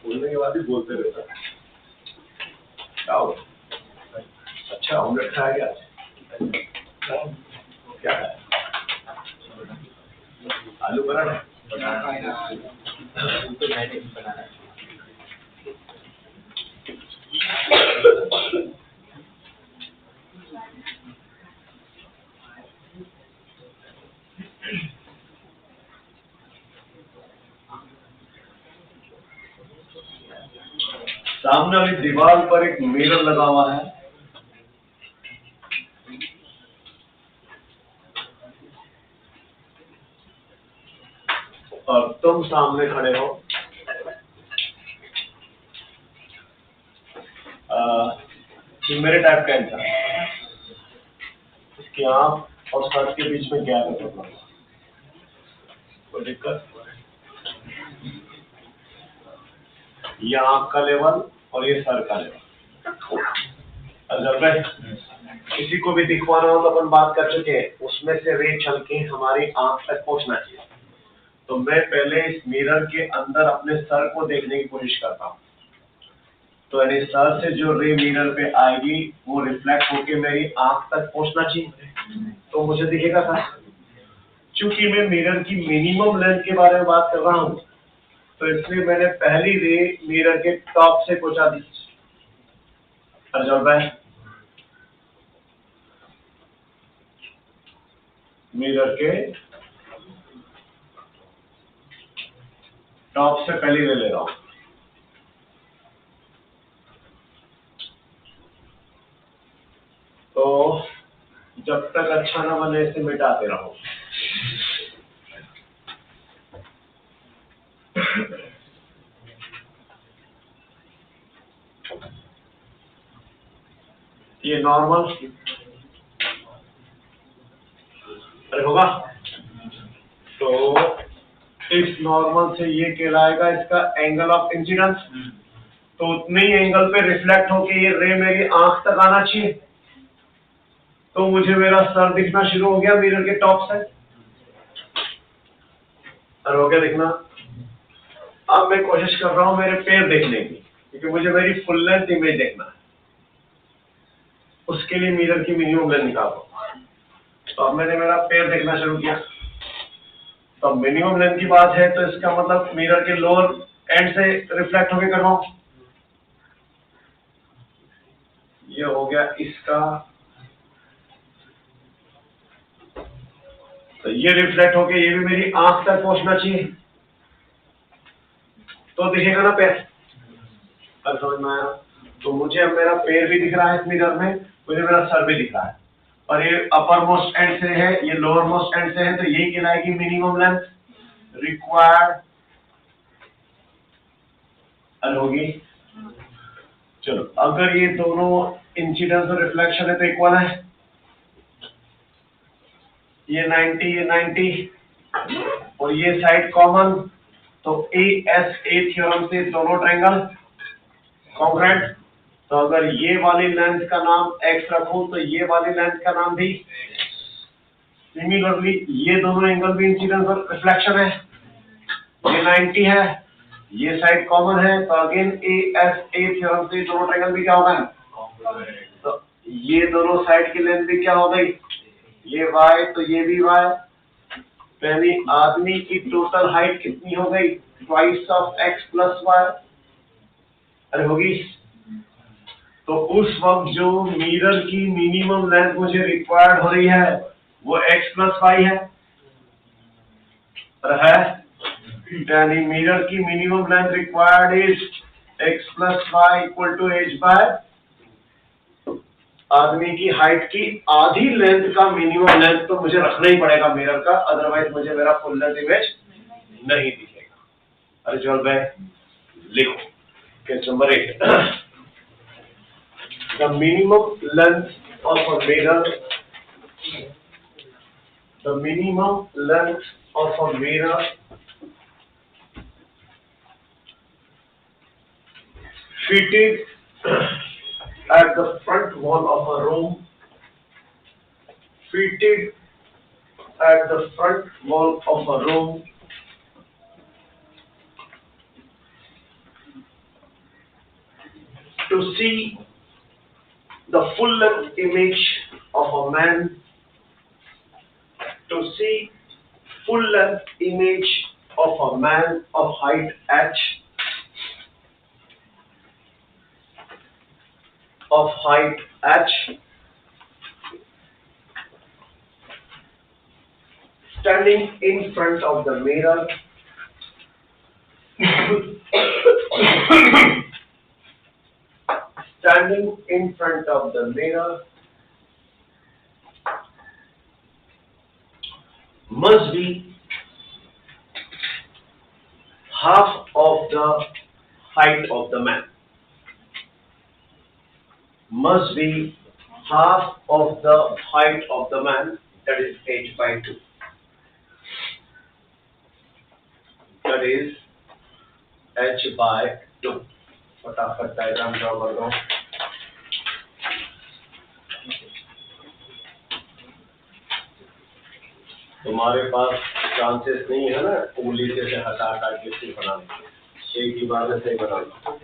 बोलने के बाद ही बोलते रहता क्या हो? अच्छा ऑमलेट खाया क्या है? आलू पराठा। सामने वाली दीवार पर एक मिरर लगा हुआ है, और तुम सामने खड़े हो। मेरे टाइप का इंसान, इसकी आंख और सर के बीच में गैप है, कोई दिक्कत? ये आंख का लेवल और ये सर का लेवल, अजर भाई किसी को भी दिखवाना हो तो अपन बात कर चुके हैं, उसमें से रे चल के हमारी आंख तक पहुंचना चाहिए। तो मैं पहले इस मिरर के अंदर अपने सर को देखने की कोशिश करता हूँ। तो यानी सर से जो रे मिरर पे आएगी वो रिफ्लेक्ट होके मेरी आंख तक पहुंचना चाहिए, तो मुझे दिखेगा था। चूंकि मैं मिरर की मिनिमम लेंथ के बारे में बात कर रहा हूँ, तो इसलिए मैंने पहली रे मिरर के टॉप से पहुंचा दी। भाई मिरर के टॉप से पहली रे ले रहा हूं। तो जब तक अच्छा ना बने इसे मिटाते रहो। ये नॉर्मल अरे होगा, तो इस नॉर्मल से ये कहलाएगा इसका एंगल ऑफ इंसिडेंस। तो उतने ही एंगल पे रिफ्लेक्ट होके ये रे मेरी आंख तक आना चाहिए, तो मुझे मेरा सर दिखना शुरू हो गया मिरर के टॉप से। और हो गया दिखना। अब मैं कोशिश कर रहा हूं मेरे पैर देखने की, क्योंकि मुझे मेरी फुल लेंथ इमेज देखना है। उसके लिए मिरर की मिनिमम लेंथ निकालो। तो अब मैंने मेरा पैर देखना शुरू किया। तो मिनिमम लेंथ की बात है, तो इसका मतलब मिरर के लोअर एंड से रिफ्लेक्ट होके कर रहा हूं। ये हो गया इसका, तो ये रिफ्लेक्ट होके ये भी मेरी आंख तक पहुंचना चाहिए, तो दिखेगा ना पैर। अब समझ में आया? तो मुझे अब मेरा पैर भी दिख रहा है इस मिरर में, मुझे मेरा सर भी दिख रहा है, और ये अपर मोस्ट एंड से है, ये लोअर मोस्ट एंड से है, तो ये कहलाएगी मिनिमम लेंथ रिक्वायर्ड होगी। चलो, अगर ये दोनों इंसिडेंस और रिफ्लेक्शन है तो इक्वल है, ये 90 ये 90 और ये साइड कॉमन, तो ASA थ्योरम से दोनों ट्रायंगल कॉन्ग्रुएंट। तो अगर ये वाली लेंथ का नाम x रखूं तो ये वाली लेंथ का नाम भी। सिमिलरली ये दोनों एंगल भी इंसिडेंस और रिफ्लेक्शन है, ये 90 है, ये साइड कॉमन है, तो अगेन ASA थ्योरम से दोनों ट्रायंगल भी क्या होगा, तो ये दोनों साइड की लेंथ भी क्या हो गई, ये y तो ये भी y। पहली आदमी की टोटल हाइट कितनी हो गई, twice of x plus y, अरे होगी। तो उस वक्त जो मिरर की मिनिमम लेंथ मुझे रिक्वायर्ड हो रही है वो x प्लस वाई है, और है यानी मिरर की minimum length required is x plus y equal to h by आदमी की हाइट की आधी लेंथ का मिनिमम लेंथ तो मुझे रखना ही पड़ेगा मिरर का, अदरवाइज मुझे मेरा फुल लेंथ इमेज नहीं दिखेगा। अरे चल भाई लिखो case number 8, the minimum length of a mirror, the minimum length of a mirror fitted at the front wall of a room, fitted at the front wall of a room to see the full length image of a man, to see full length image of a man of height h, of height h, standing in front of the mirror standing in front of the mirror must be half of the height of the man, must be half of the height of the man, that is h by 2, that is h by 2। फटाफट डायग्राम ड्रॉ कर दो। तुम्हारे पास चांसेस नहीं है ना उंगली से हटा हटा के इससे बनाने के। एक ही बार में सही बनाना।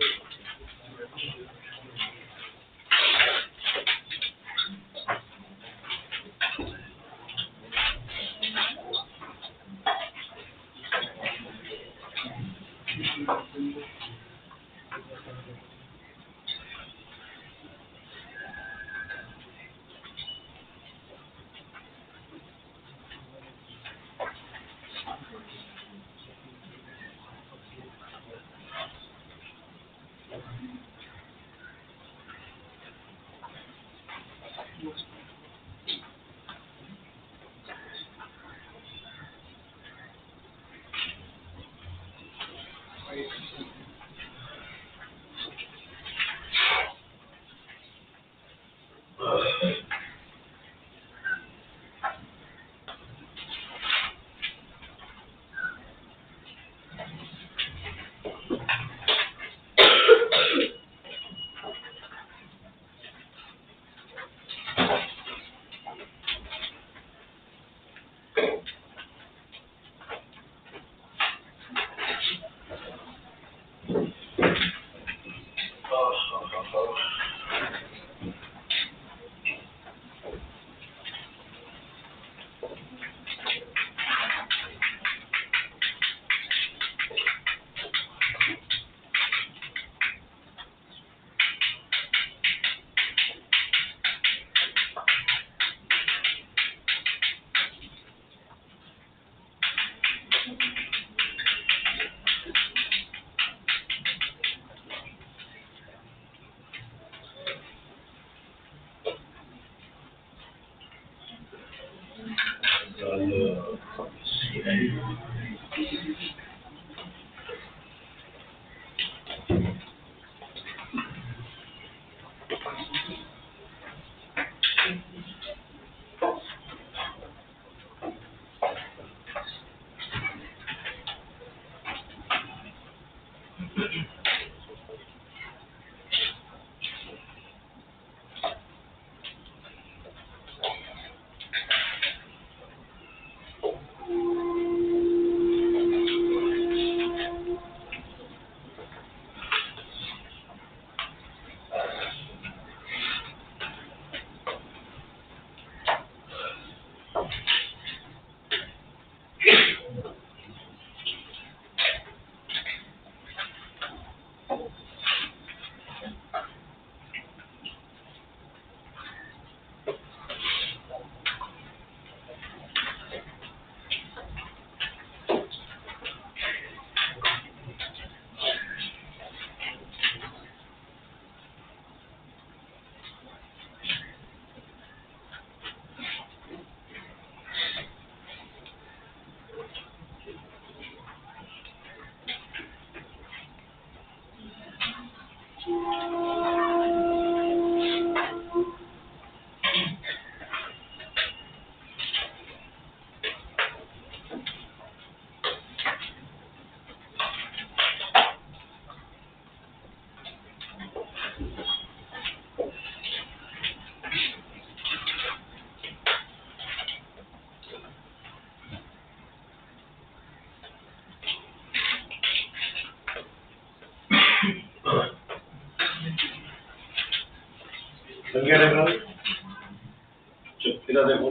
इधर देखो,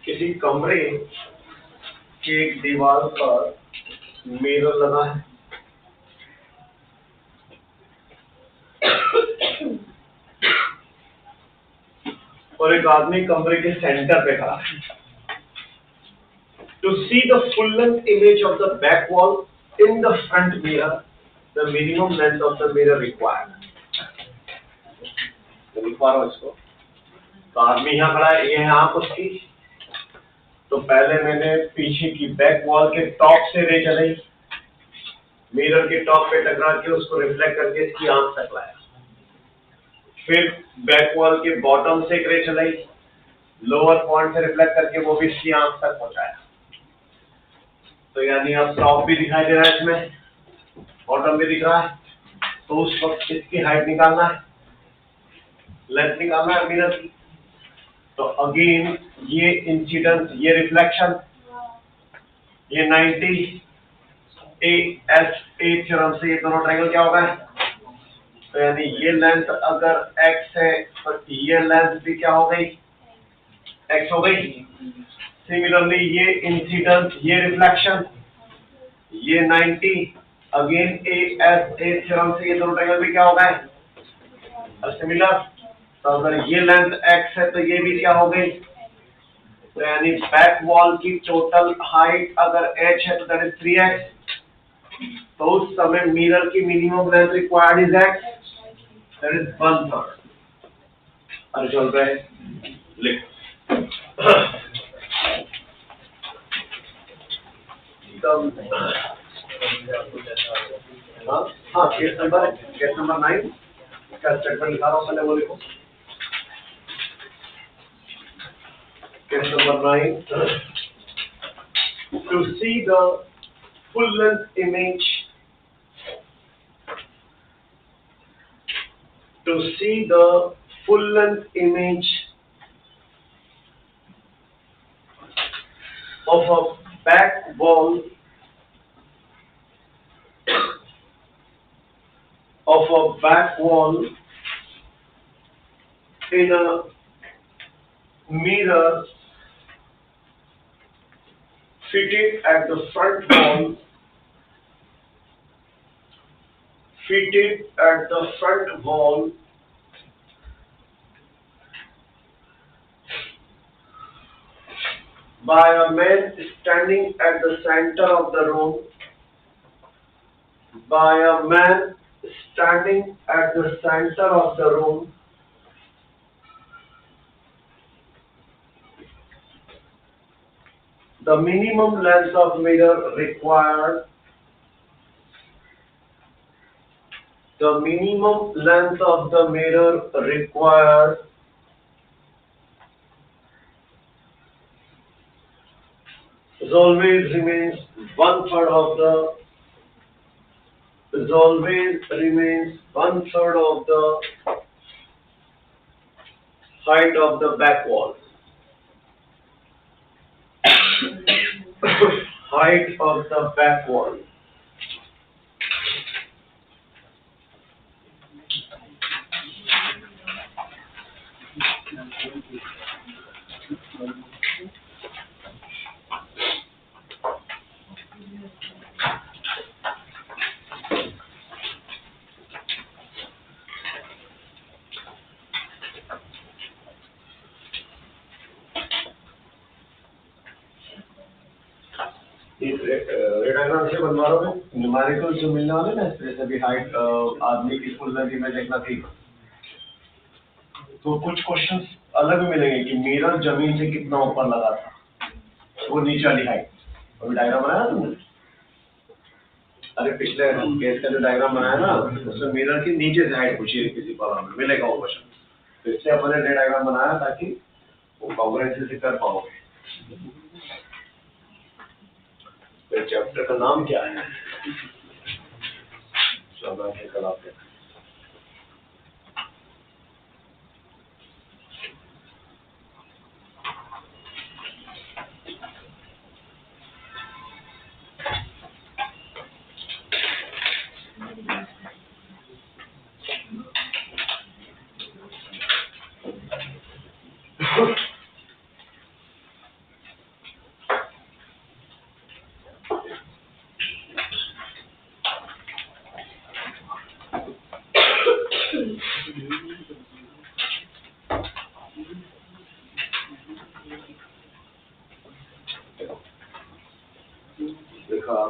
किसी कमरे के एक दीवार पर मिरर लगा है, और एक आदमी कमरे के सेंटर पे खड़ा है। To see the full length image of the back wall in the front mirror, the minimum length of the mirror required. लिख पा रहा हूँ इसको। तो आदमी यहाँ खड़ा है, ये है आंख उसकी। तो पहले मैंने पीछे की बैक वॉल के टॉप से रे चलाई, मिरर के टॉप पे टकरा के उसको रिफ्लेक्ट करके इसकी आंख तक लाया। फिर बैक वॉल के बॉटम से एक रे चलाई, लोअर पॉइंट से रिफ्लेक्ट करके वो भी इसकी आंख तक पहुंचाया। तो यानी अब टॉप भी दिखाई दे रहा है इसमें, बॉटम भी दिख रहा है। तो उस वक्त इसकी हाइट निकालना है, लेंथ निकालना है मिरर की। तो अगेन ये इंसिडेंस, ये रिफ्लेक्शन, ये 90 ASA थ्योरम से ये दोनों ट्रायंगल क्या होगा? तो यानी ये लेंथ अगर x है तो ये लेंथ भी क्या हो गई? x हो गई। सिमिलरली ये इंसिडेंस, ये रिफ्लेक्शन, ये 90 अगेन ASA थ्योरम से ये दोनों ट्रायंगल भी क्या हो गए? सिमिलर। तो अगर ये लेंथ x है तो ये भी क्या हो गई? तो यानी बैक वॉल की टोटल हाइट अगर h है तो दैट इज 3x। तो उस समय मिरर की minimum length required is x, that is 1/3। अरे चल रहा है, लिख हाँ केस नंबर 9 इसका स्टेटमेंट लिखा रहा हूँ, पहले वो लिखो। Case number 9. To see the full length image, to see the full length image of a back wall in a mirror fitted at the front wall by a man standing at the center of the room, the minimum length of mirror required is always remains 1/3 of the height of the back wall. Height of the back wall. रेडाग्राम से बनवा रहे हो, न्यूमेरिकल जो मिलने वाले ना, जैसे भी हाइट आदमी की फुल लेंथ इमेज देखना थी, तो कुछ क्वेश्चंस अलग भी मिलेंगे कि मिरर जमीन से कितना ऊपर लगा था, वो नीचे वाली हाइट। अभी डायग्राम बनाया तुमने? अरे पिछले केस का जो डायग्राम बनाया ना, उसमें मिरर की नीचे से हाइट पूछी है किसी प्रॉब्लम में, मिलेगा वो क्वेश्चन। तो इससे अपने ने डायग्राम बनाया ताकि वो कॉन्ग्रुएंसी से कर पाओगे। चैप्टर का नाम क्या है? चलो कल आपके देखा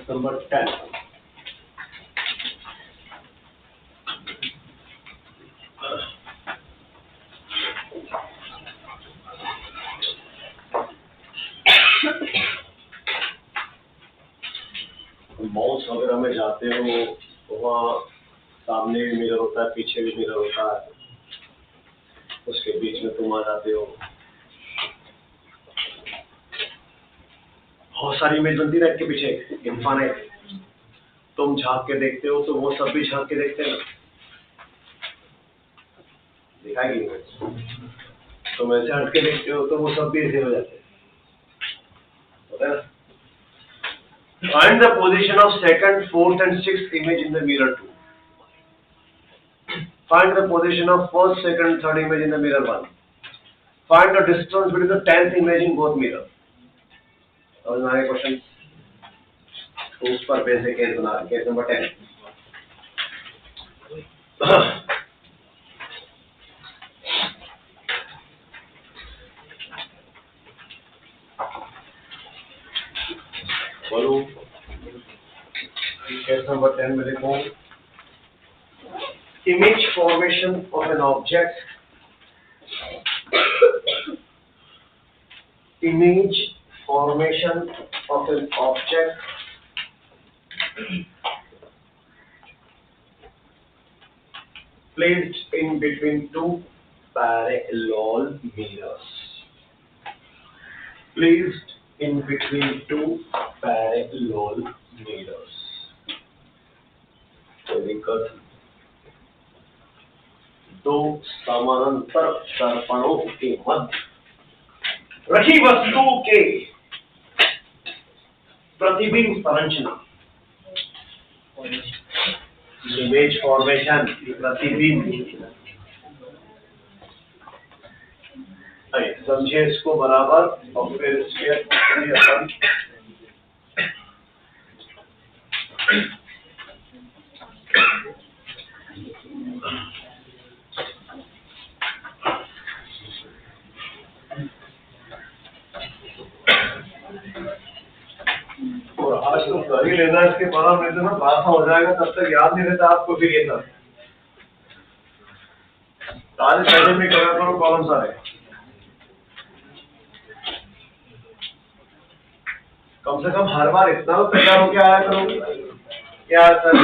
नंबर 10। मॉल्स वगैरह में जाते हो तो वहाँ सामने भी मिरर होता है, पीछे भी मिरर होता है, उसके बीच में तुम आ जाते हो, बहुत सारी इमेज बनती है इसके पीछे इन्फानाइट। तुम झांक के देखते हो तो वो सब भी झांक के देखते हैं ना, दिखाएगी इमेज। तुम ऐसे हट के देखते हो तो वो सब भी ऐसे हो जाते हैं, होता है ना। Find the position of second, fourth and sixth image in the mirror 2. Find the position of first, second, third image in the mirror 1. Find the distance between the 10th image in both mirrors. और हमारे क्वेश्चन उस पर बेसिक केस बना रहे, केस नंबर 10। बोलो, केस नंबर 10 में देखो, image formation of an object, image formation of an object placed in between two parallel mirrors. Placed in between two parallel mirrors. कोई दिक्कत? दो समानांतर दर्पणों के मध्य रखी वस्तु के प्रतिबिंब संरचना, इमेज फॉर्मेशन, प्रतिबिंब। समझिए इसको बराबर और फिर इसके अपन और आज तो कर ही लेना, इसके बाद नहीं तो ना भाषा हो जाएगा, तब तक याद नहीं रहता आपको फिर ये सब। आज पहले में करा करो कॉलम सारे, कम से कम हर बार इतना तो तैयार होके आया करो। क्या सर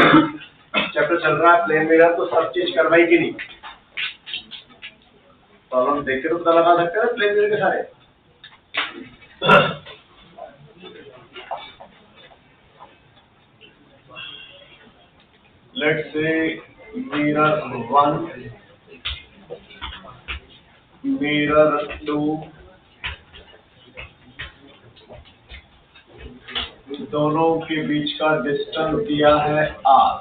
चैप्टर चल रहा है प्लेन मिरर तो सब चीज करवाई की नहीं, प्रॉब्लम देख के तो पता लगा सकते हैं प्लेन मिरर के सारे। लेट्स से मिरर 1, मिरर 2, दोनों के बीच का डिस्टेंस दिया है r।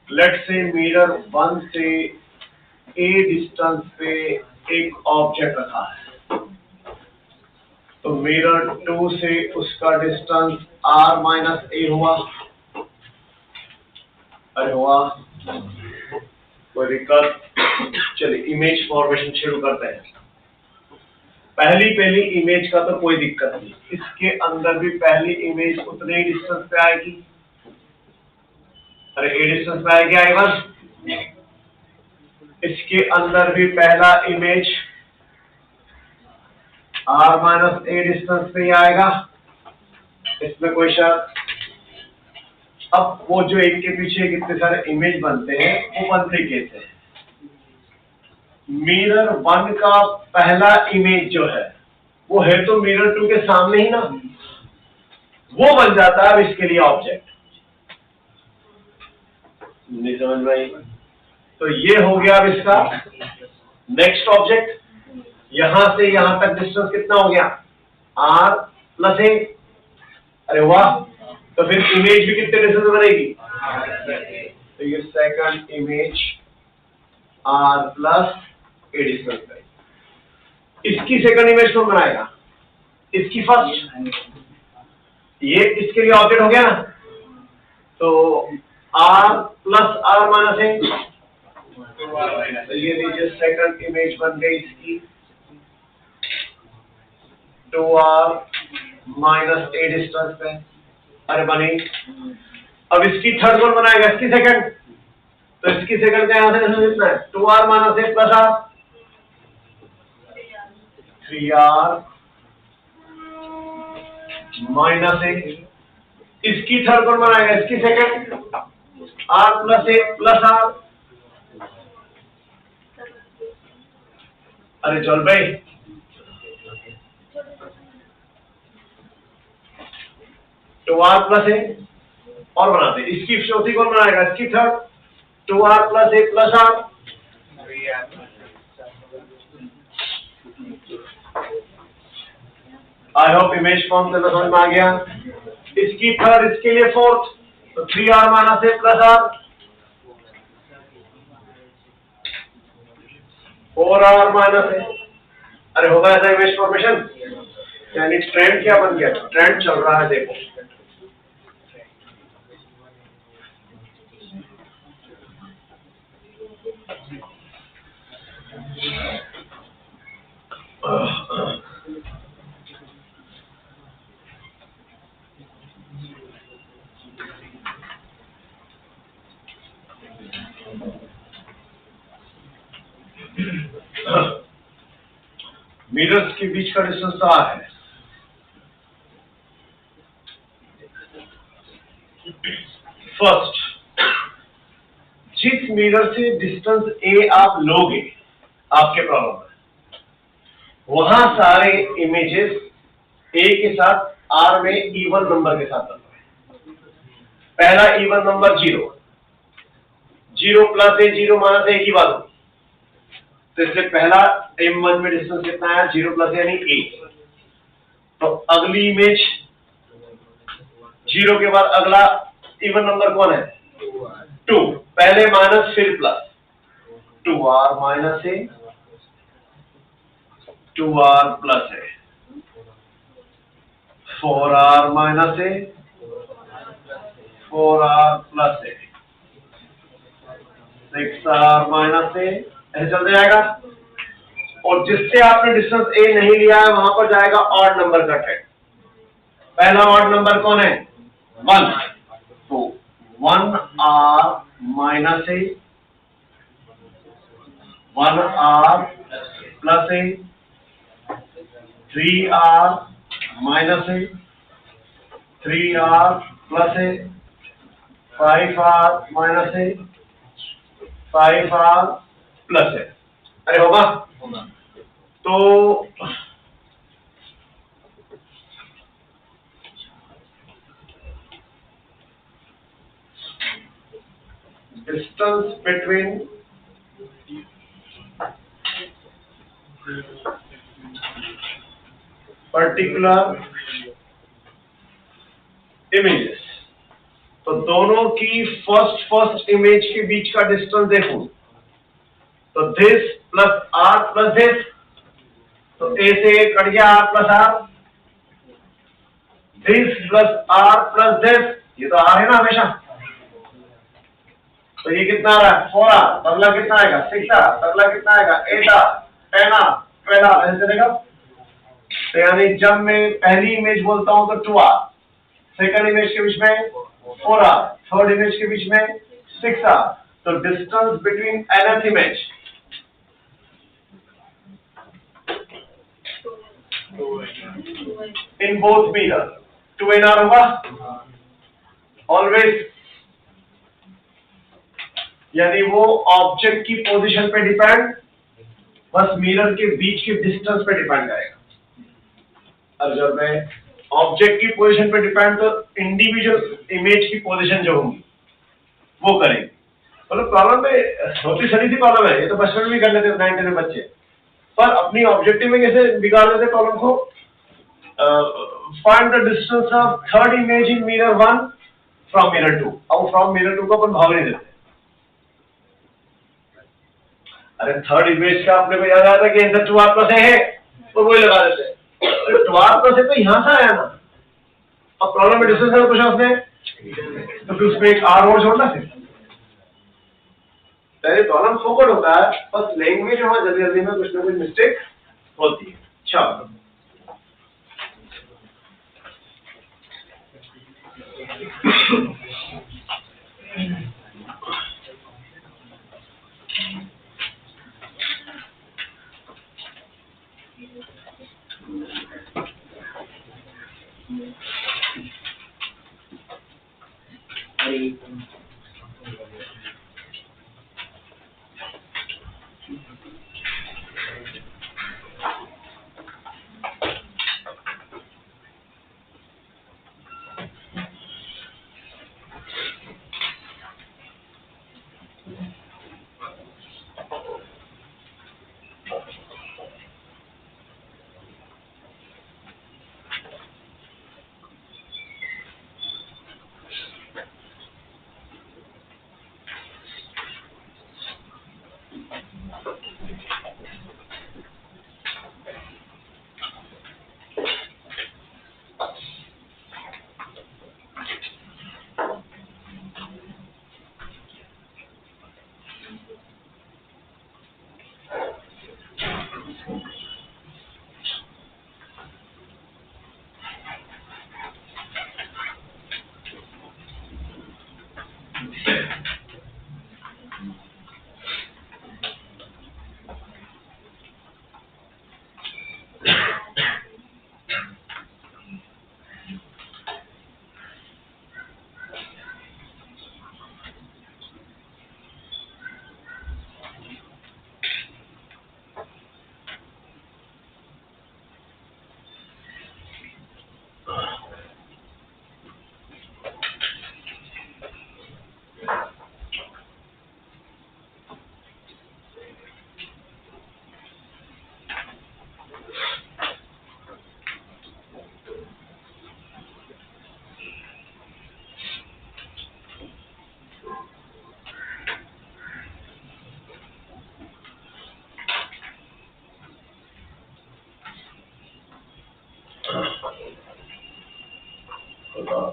लेट्स से मिरर 1 से a डिस्टेंस पे एक ऑब्जेक्ट रखा है, तो मिरर 2 से उसका डिस्टेंस r माइनस a हुआ। अरे हुआ, कोई दिक्कत? चलिए इमेज फॉर्मेशन शुरू करते हैं। पहली इमेज का तो कोई दिक्कत नहीं, इसके अंदर भी पहली इमेज उतने ही डिस्टेंस पे आएगी। अरे ए डिस्टेंस पे आएगी, आएगा। इसके अंदर भी पहला इमेज r माइनस ए डिस्टेंस पे ही आएगा, इसमें कोई शक? अब वो जो एक के पीछे कितने सारे इमेज बनते हैं वो बनते कैसे हैं? मिरर 1 का पहला इमेज जो है वो है तो मिरर 2 के सामने ही ना, वो बन जाता है अब इसके लिए ऑब्जेक्ट। नहीं समझ में आई? तो ये हो गया अब इसका नेक्स्ट ऑब्जेक्ट। यहां से यहां तक डिस्टेंस कितना हो गया? r plus a। अरे वाह, तो फिर इमेज भी कितने डिस्टेंस बनेगी? तो ये second image r plus a distance पे। इसकी सेकंड इमेज कौन बनाएगा? इसकी फर्स्ट। ये इसके लिए ऑब्जेक्ट हो गया ना, तो r plus r minus a, तो ये लीजिए सेकंड इमेज बन गई इसकी 2r माइनस a डिस्टेंस पे। अरे बनी। अब इसकी थर्ड कौन बनाएगा? इसकी सेकंड। तो इसकी सेकंड का यहां से कितना है? 2r minus a plus r, 3r minus a। इसकी थर्ड कौन बनाएगा, इसकी second, r plus a plus r. अरे चल भाई, टू आर प्लस ए और बनाते, इसकी चौथी कौन बनाएगा, इसकी third, two r plus a plus r. I hope image form करना समझ में आ गया। इसकी थर्ड, इसके लिए फोर्थ, तो 3r minus A plus R, 4r minus A. अरे होगा ऐसा इमेज फॉर्मेशन, यानी ट्रेंड क्या बन गया, ट्रेंड चल रहा है देखो। मिरर्स के बीच का डिस्टेंस क्या है, फर्स्ट जिस मिरर से डिस्टेंस ए आप लोगे आपके प्रॉब्लम में, वहां सारे इमेजेस ए के साथ आर में इवन नंबर के साथ बन रहे हैं। पहला इवन नंबर 0, 0 प्लस ए 0 माइनस ए की बात होगी, तो इसलिए पहला M1 में डिस्टेंस कितना है, 0 प्लस यानी 1। तो अगली इमेज 0 के बाद अगला इवन नंबर कौन है, 2, पहले माइनस फिर प्लस, 2r माइनस ए 2r प्लस ए, 4r माइनस ए 4r प्लस ए, 6r माइनस ए, ऐसे चलते जाएगा। और जिससे आपने डिस्टेंस ए नहीं लिया है वहां पर जाएगा ऑड नंबर का ट्रेंड। पहला ऑड नंबर कौन है, 1, तो 1r माइनस ए 1r प्लस ए, 3r माइनस ए 3r प्लस ए, 5r माइनस ए 5r प्लस है। अरे होगा, तो डिस्टेंस बिटवीन पर्टिकुलर इमेजेस, तो दोनों की फर्स्ट इमेज के बीच का डिस्टेंस देखो, तो this plus r plus this, तो ए से कट गया r plus r, this plus r plus this, ये तो आर है ना हमेशा, तो ये कितना आ रहा है 4r, अगला कितना आएगा 6r, अगला कितना आएगा 8r, 10r, 12r, ऐसे चलेगा। तो यानी जब मैं पहली इमेज बोलता हूं तो 2r, सेकंड इमेज के बीच में 4r, थर्ड इमेज के बीच में 6r, तो distance between nth image in both mirror 2nr होगा ऑलवेज, यानी वो ऑब्जेक्ट की पोजीशन पे डिपेंड, बस मिरर के बीच के डिस्टेंस पे डिपेंड करेगा। अब जब मैं ऑब्जेक्ट की पोजीशन पे डिपेंड, तो इंडिविजुअल इमेज की पोजीशन जो होगी वो करेंगे। मतलब प्रॉब्लम में छोटी सड़ी सी प्रॉब्लम है, ये तो बचपन में भी कर लेते हैं 9th में बच्चे, पर अपनी ऑब्जेक्टिव में कैसे बिगाड़ देते प्रॉब्लम को। Find the distance of third image in mirror 1 from mirror 2। अब फ्रॉम मिरर 2 को अपन भाग नहीं देते। अरे थर्ड इमेज का अपने को याद आया था कि अंदर 2r प्लस है, तो वही लगा देते हैं। अरे 2r प्लस है तो यहां से आया ना, अब प्रॉब्लम में डिस्टेंस है पूछा उसने, तो फिर उसमें एक r और जोड़ना फिर पहले प्रॉब्लम फोकट होता है, बस लैंग्वेज वहां जल्दी जल्दी में कुछ ना कुछ मिस्टेक होती है। अच्छा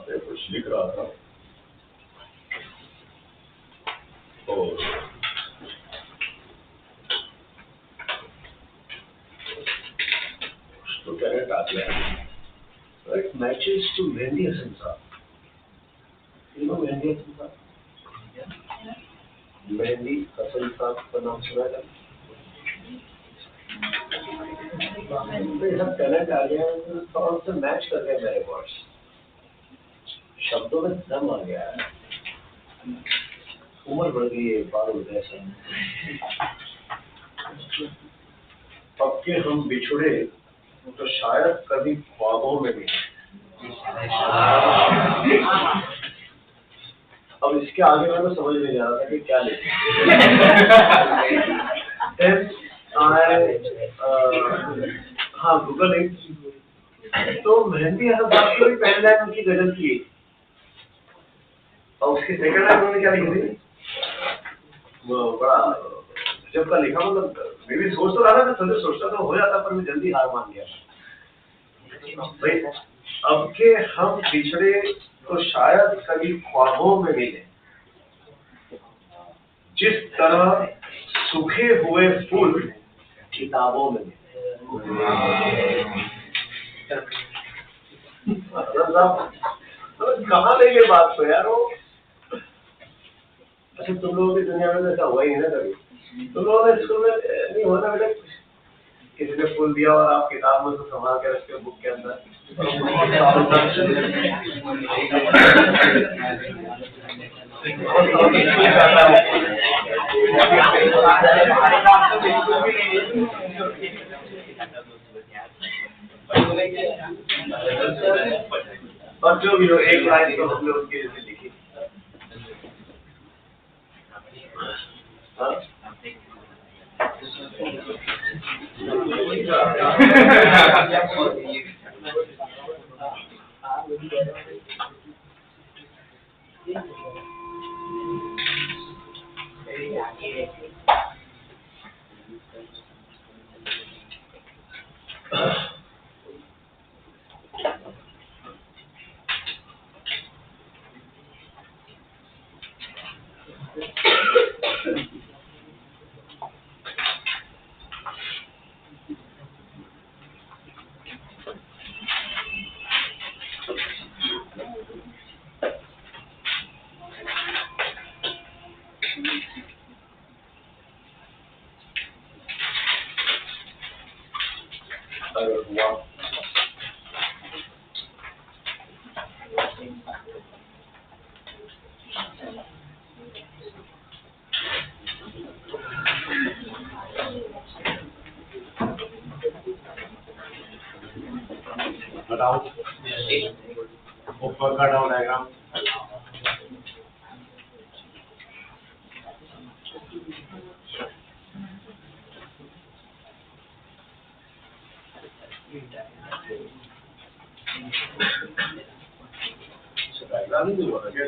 पे कुछ लिख रहा था और तो कहने टाक लिया It matches to Mehndi Hasan Saab. You know Mehndi Hasan Saab? Mehndi Hasan Saab का नाम सुना है? ये सब टैलेंट आ गया है, थोड़ा सा मैच कर गया मेरे वर्ड्स, शब्दों में दम आ गया है, उम्र बढ़ गई है, बाल उड़ गए सब। अब के हम बिछुड़े तो शायद कभी ख्वाबों में भी। अब इसके आगे मैं तो समझ नहीं जा रहा था कि क्या लिखें। हाँ गूगल तो मेहंदी हसन साहब की भी पहली लाइन उनकी गजल की और उसकी सेकंड लाइन उन्होंने क्या लिखी थी, वो बड़ा जब का लिखा, मतलब मैं भी सोच तो रहा था, मैं सोचता तो हो जाता, पर मैं जल्दी हार मान गया भाई। अब के हम बिछड़े तो शायद कभी ख्वाबों में मिले, जिस तरह सूखे हुए फूल किताबों में मिले। कहाँ ले गए बात को यार वो। अच्छा तुम लोगों की दुनिया में ऐसा हुआ ही नहीं ना कभी, तुम लोगों ने स्कूल में नहीं हुआ ना बेटा, किसी ने फूल दिया और आप किताब में से संभाल के रखते हो बुक के अंदर। और जो भी हो एक लाइन तो हमने उसके जैसे लिखी। बताओ ऊपर का डाउन डायग्राम। डायग्राम ही नहीं होगा क्या?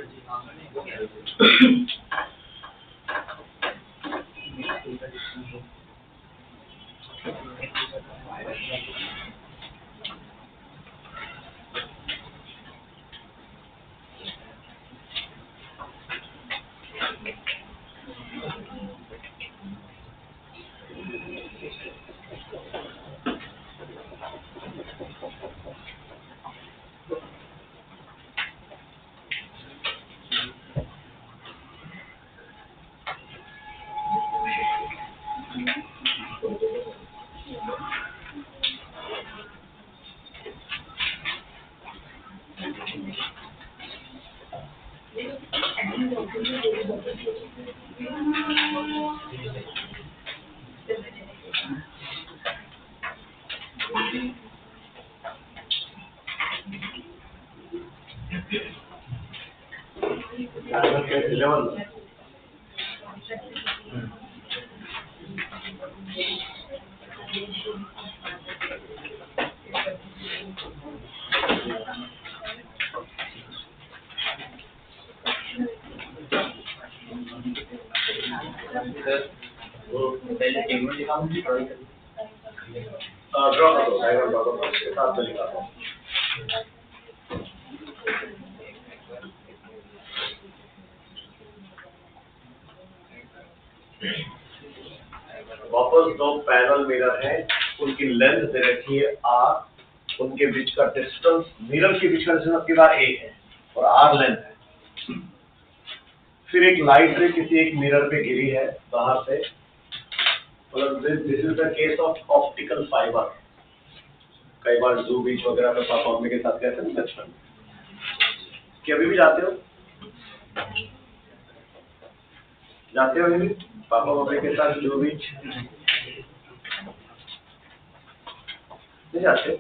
लेवल पहले टेबल दिखाऊं कि ड्राइंग ड्रॉ कर दो, डायग्राम ड्रॉ करो, उसके साथ में लिखा दो। वापस दो पैनल मिरर है, उनकी लेंथ दे रखी है R, उनके बीच का डिस्टेंस, मिरर के बीच का डिस्टेंस आपके पास A है और R लेंथ है। फिर एक लाइट रे किसी एक मिरर पे गिरी है बाहर से, मतलब this is the case of optical fibre. कई बार जू बीच वगैरह पे पापा मम्मी के साथ गए थे ना बचपन में, कि अभी भी जाते हो? जाते हो अभी भी पापा मम्मी के साथ जू बीच? नहीं जाते?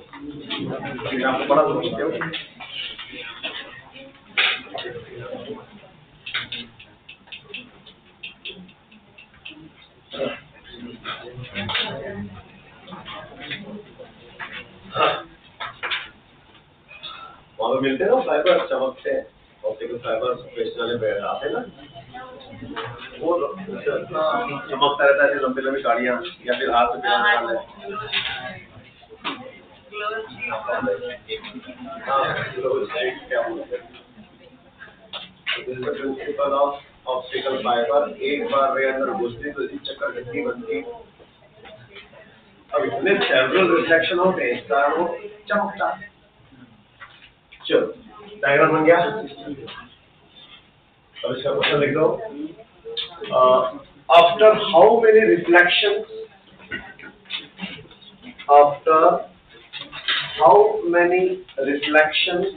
फिर आपको बड़ा समझते हो? वहाँ पे मिलते हैं ना फाइबर, चमकते हैं, ऑप्टिकल फाइबर बेचने वाले आते हैं ना, वो चमकता रहता है, लंबी लंबी गाड़ियाँ या फिर हाथ से चलाने वाले। क्या बोलते हैं? प्रिंसिपल ऑफ ऑप्टिकल फाइबर, एक बार वे अंदर घुसती तो इसी चक्कर गति बनती। अब इतने सेवरल रिफ्लेक्शन होते हैं, इस कारण वो चमकता है। चलो डायग्राम बन गया। अब इसका क्वेश्चन लिख दो। After how many reflections, after how many reflections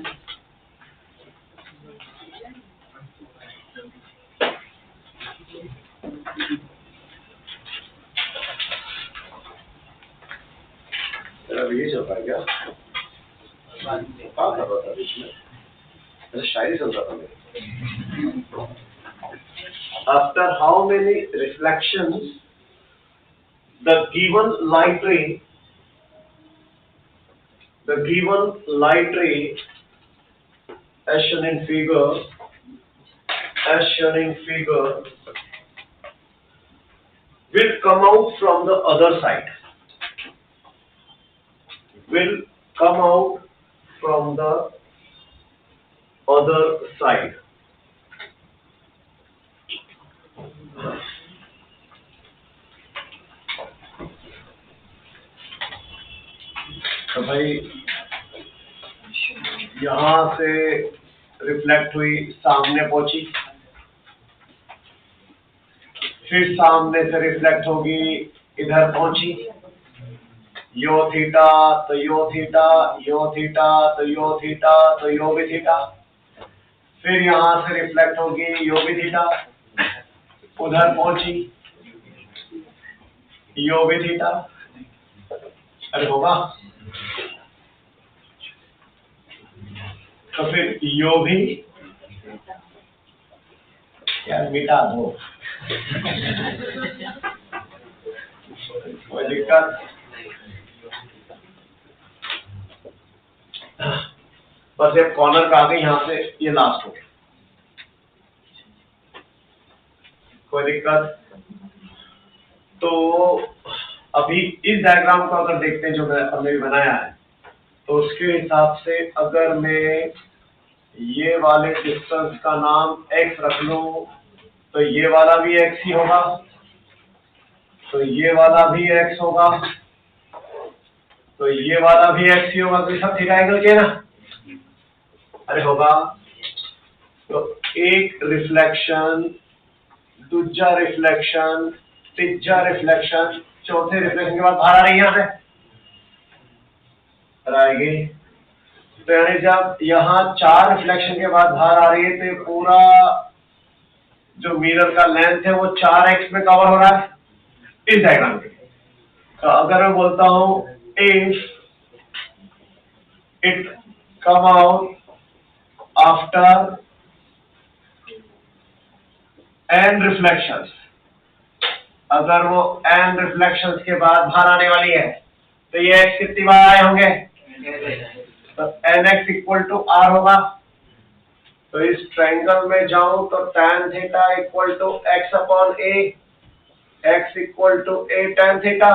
ये चल रहा है क्या? कर रहा था बीच में, ऐसे शायरी चल रहा था मेरे। After how many reflections the given light ray as shown in figure will come out from the other side, will come out from the other side. तो भाई यहाँ से रिफ्लेक्ट हुई, सामने पहुंची, फिर सामने से रिफ्लेक्ट होगी, इधर पहुंची, यो थीटा तो यो थीटा, यो थीटा तो यो थीटा तो यो भी थीटा, फिर यहाँ से रिफ्लेक्ट होगी, यो भी थीटा, उधर पहुंची, यो भी थीटा। अरे होगा तो फिर यो भी यार मिटा दो, कोई दिक्कत। बस एक कॉर्नर का आगे यहाँ से ये लास्ट हो गया, कोई दिक्कत। तो अभी इस डायग्राम को अगर देखते हैं जो हमने बनाया है, तो उसके हिसाब से अगर मैं ये वाले डिस्टेंस का नाम x रख लूं तो ये वाला भी x ही होगा, तो ये वाला भी x होगा, तो ये वाला भी x ही होगा, तो सब थीटा एंगल के ना, अरे होगा। तो एक रिफ्लेक्शन, दूसरा रिफ्लेक्शन, तीसरा रिफ्लेक्शन, चौथे रिफ्लेक्शन के बाद बाहर आ रही है यहाँ से आएगी। तो यानी जब यहाँ 4 रिफ्लेक्शन के बाद बाहर आ रही है तो पूरा जो मिरर का लेंथ है वो 4x में कवर हो रहा है इस डायग्राम के। तो अगर मैं बोलता हूं if it come out after n reflections, अगर वो n रिफ्लेक्शंस के बाद बाहर आने वाली है तो ये x कितनी बार आए होंगे, तो nx इक्वल टू r होगा। तो इस ट्रायंगल में जाऊं तो tan theta equal to x upon a, x equal to a tan theta,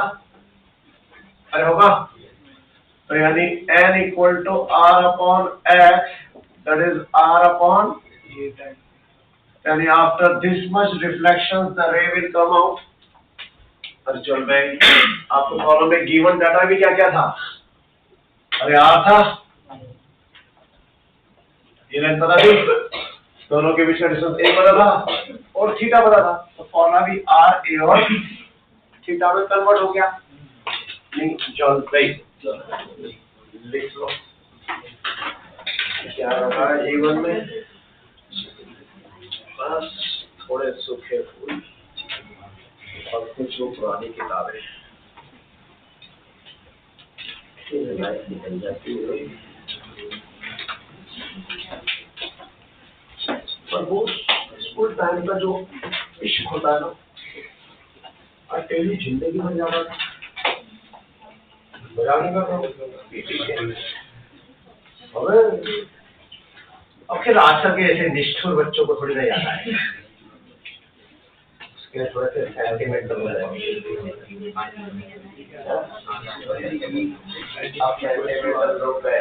अरे होगा। तो यानी n equal to r upon x, that is r upon, यानी after this much reflection the ray will come out. चल भाई, आपको कॉलम में गिवन डाटा भी क्या क्या था, अरे r था, ये लेंथ पता थी, दोनों के बीच का डिस्टेंस a पता था और थीटा पता था, तो फॉर्मूला भी r a और थीटा में कन्वर्ट हो गया। नहीं चल भाई लिख लो क्या रहा है जीवन में, बस थोड़े सूखे फूल और कुछ वो पुरानी किताबें निकल जाती है। पर वो स्कूल टाइम का जो इश्क होता है ना, अकेली जिंदगी में जाना बजाने का फिर आजकल के ऐसे निष्ठुर बच्चों को थोड़ी ना याद आए, उसके थोड़े से सेंटिमेंटल हो जाएंगे। आप सेंटिमेंटल लोग गए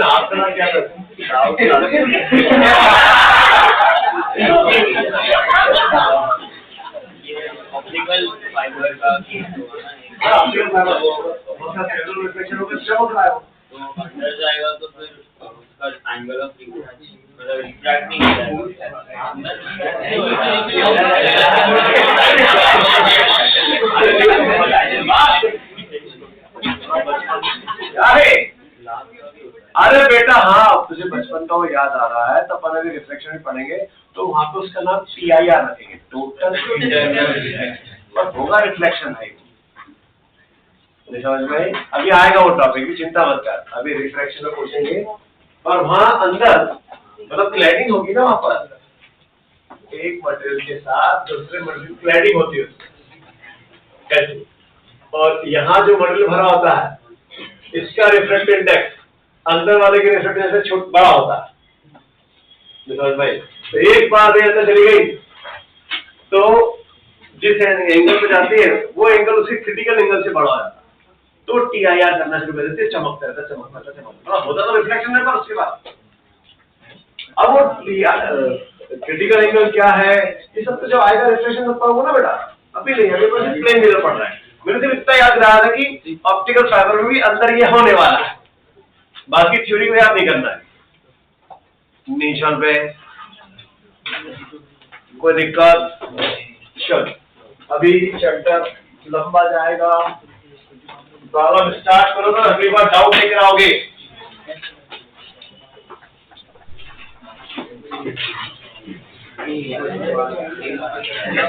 आपका क्या ऑप्टिकल फाइबर का अंदर जाएगा तो फिर उसका एंगल ऑफ मतलब रिफ्रैक्ट नहीं अरे बेटा हाँ, तुझे बचपन का वो याद आ रहा है, तो अपन अभी रिफ्लेक्शन में पढ़ेंगे तो वहां पे उसका नाम PIR रखेंगे, टोटल इंटरनल होगा रिफ्लेक्शन है। समझ में? अभी आएगा वो टॉपिक भी, चिंता मत कर, अभी रिफ्लेक्शन में पूछेंगे। और वहां अंदर मतलब क्लैडिंग होगी ना, वहां पर एक मटेरियल के साथ दूसरे मटेरियल क्लैडिंग होती है कैसे, और यहाँ जो मटेरियल भरा होता है इसका रिफ्रैक्टिव इंडेक्स अंदर वाले के रिफ्रैक्टिव से छोटा बड़ा होता है। भाई तो एक बार ये अंदर चली गई तो जिस एंगल पे जाती है वो एंगल उसके क्रिटिकल एंगल से बड़ा हो जाता है, तो TIR करना शुरू कर देते, चमकता रहता, चमकता चमकता होता तो रिफ्लेक्शन में। पर उसके बाद अब वो क्रिटिकल एंगल क्या है, ये सब तो जब आएगा रिफ्लेक्शन में पाऊंगा ना बेटा, अभी नहीं, अभी प्लेन मिरर पड़ रहा है। मेरे सिर्फ इतना याद रहा था कि ऑप्टिकल फाइबर में भी अंदर ये होने वाला है, बाकी थ्योरी को याद नहीं करना है। निशान पे कोई दिक्कत, चल अभी चैप्टर लंबा जाएगा, प्रॉब्लम स्टार्ट करो तो अगली बार डाउट लेकर आओगे। है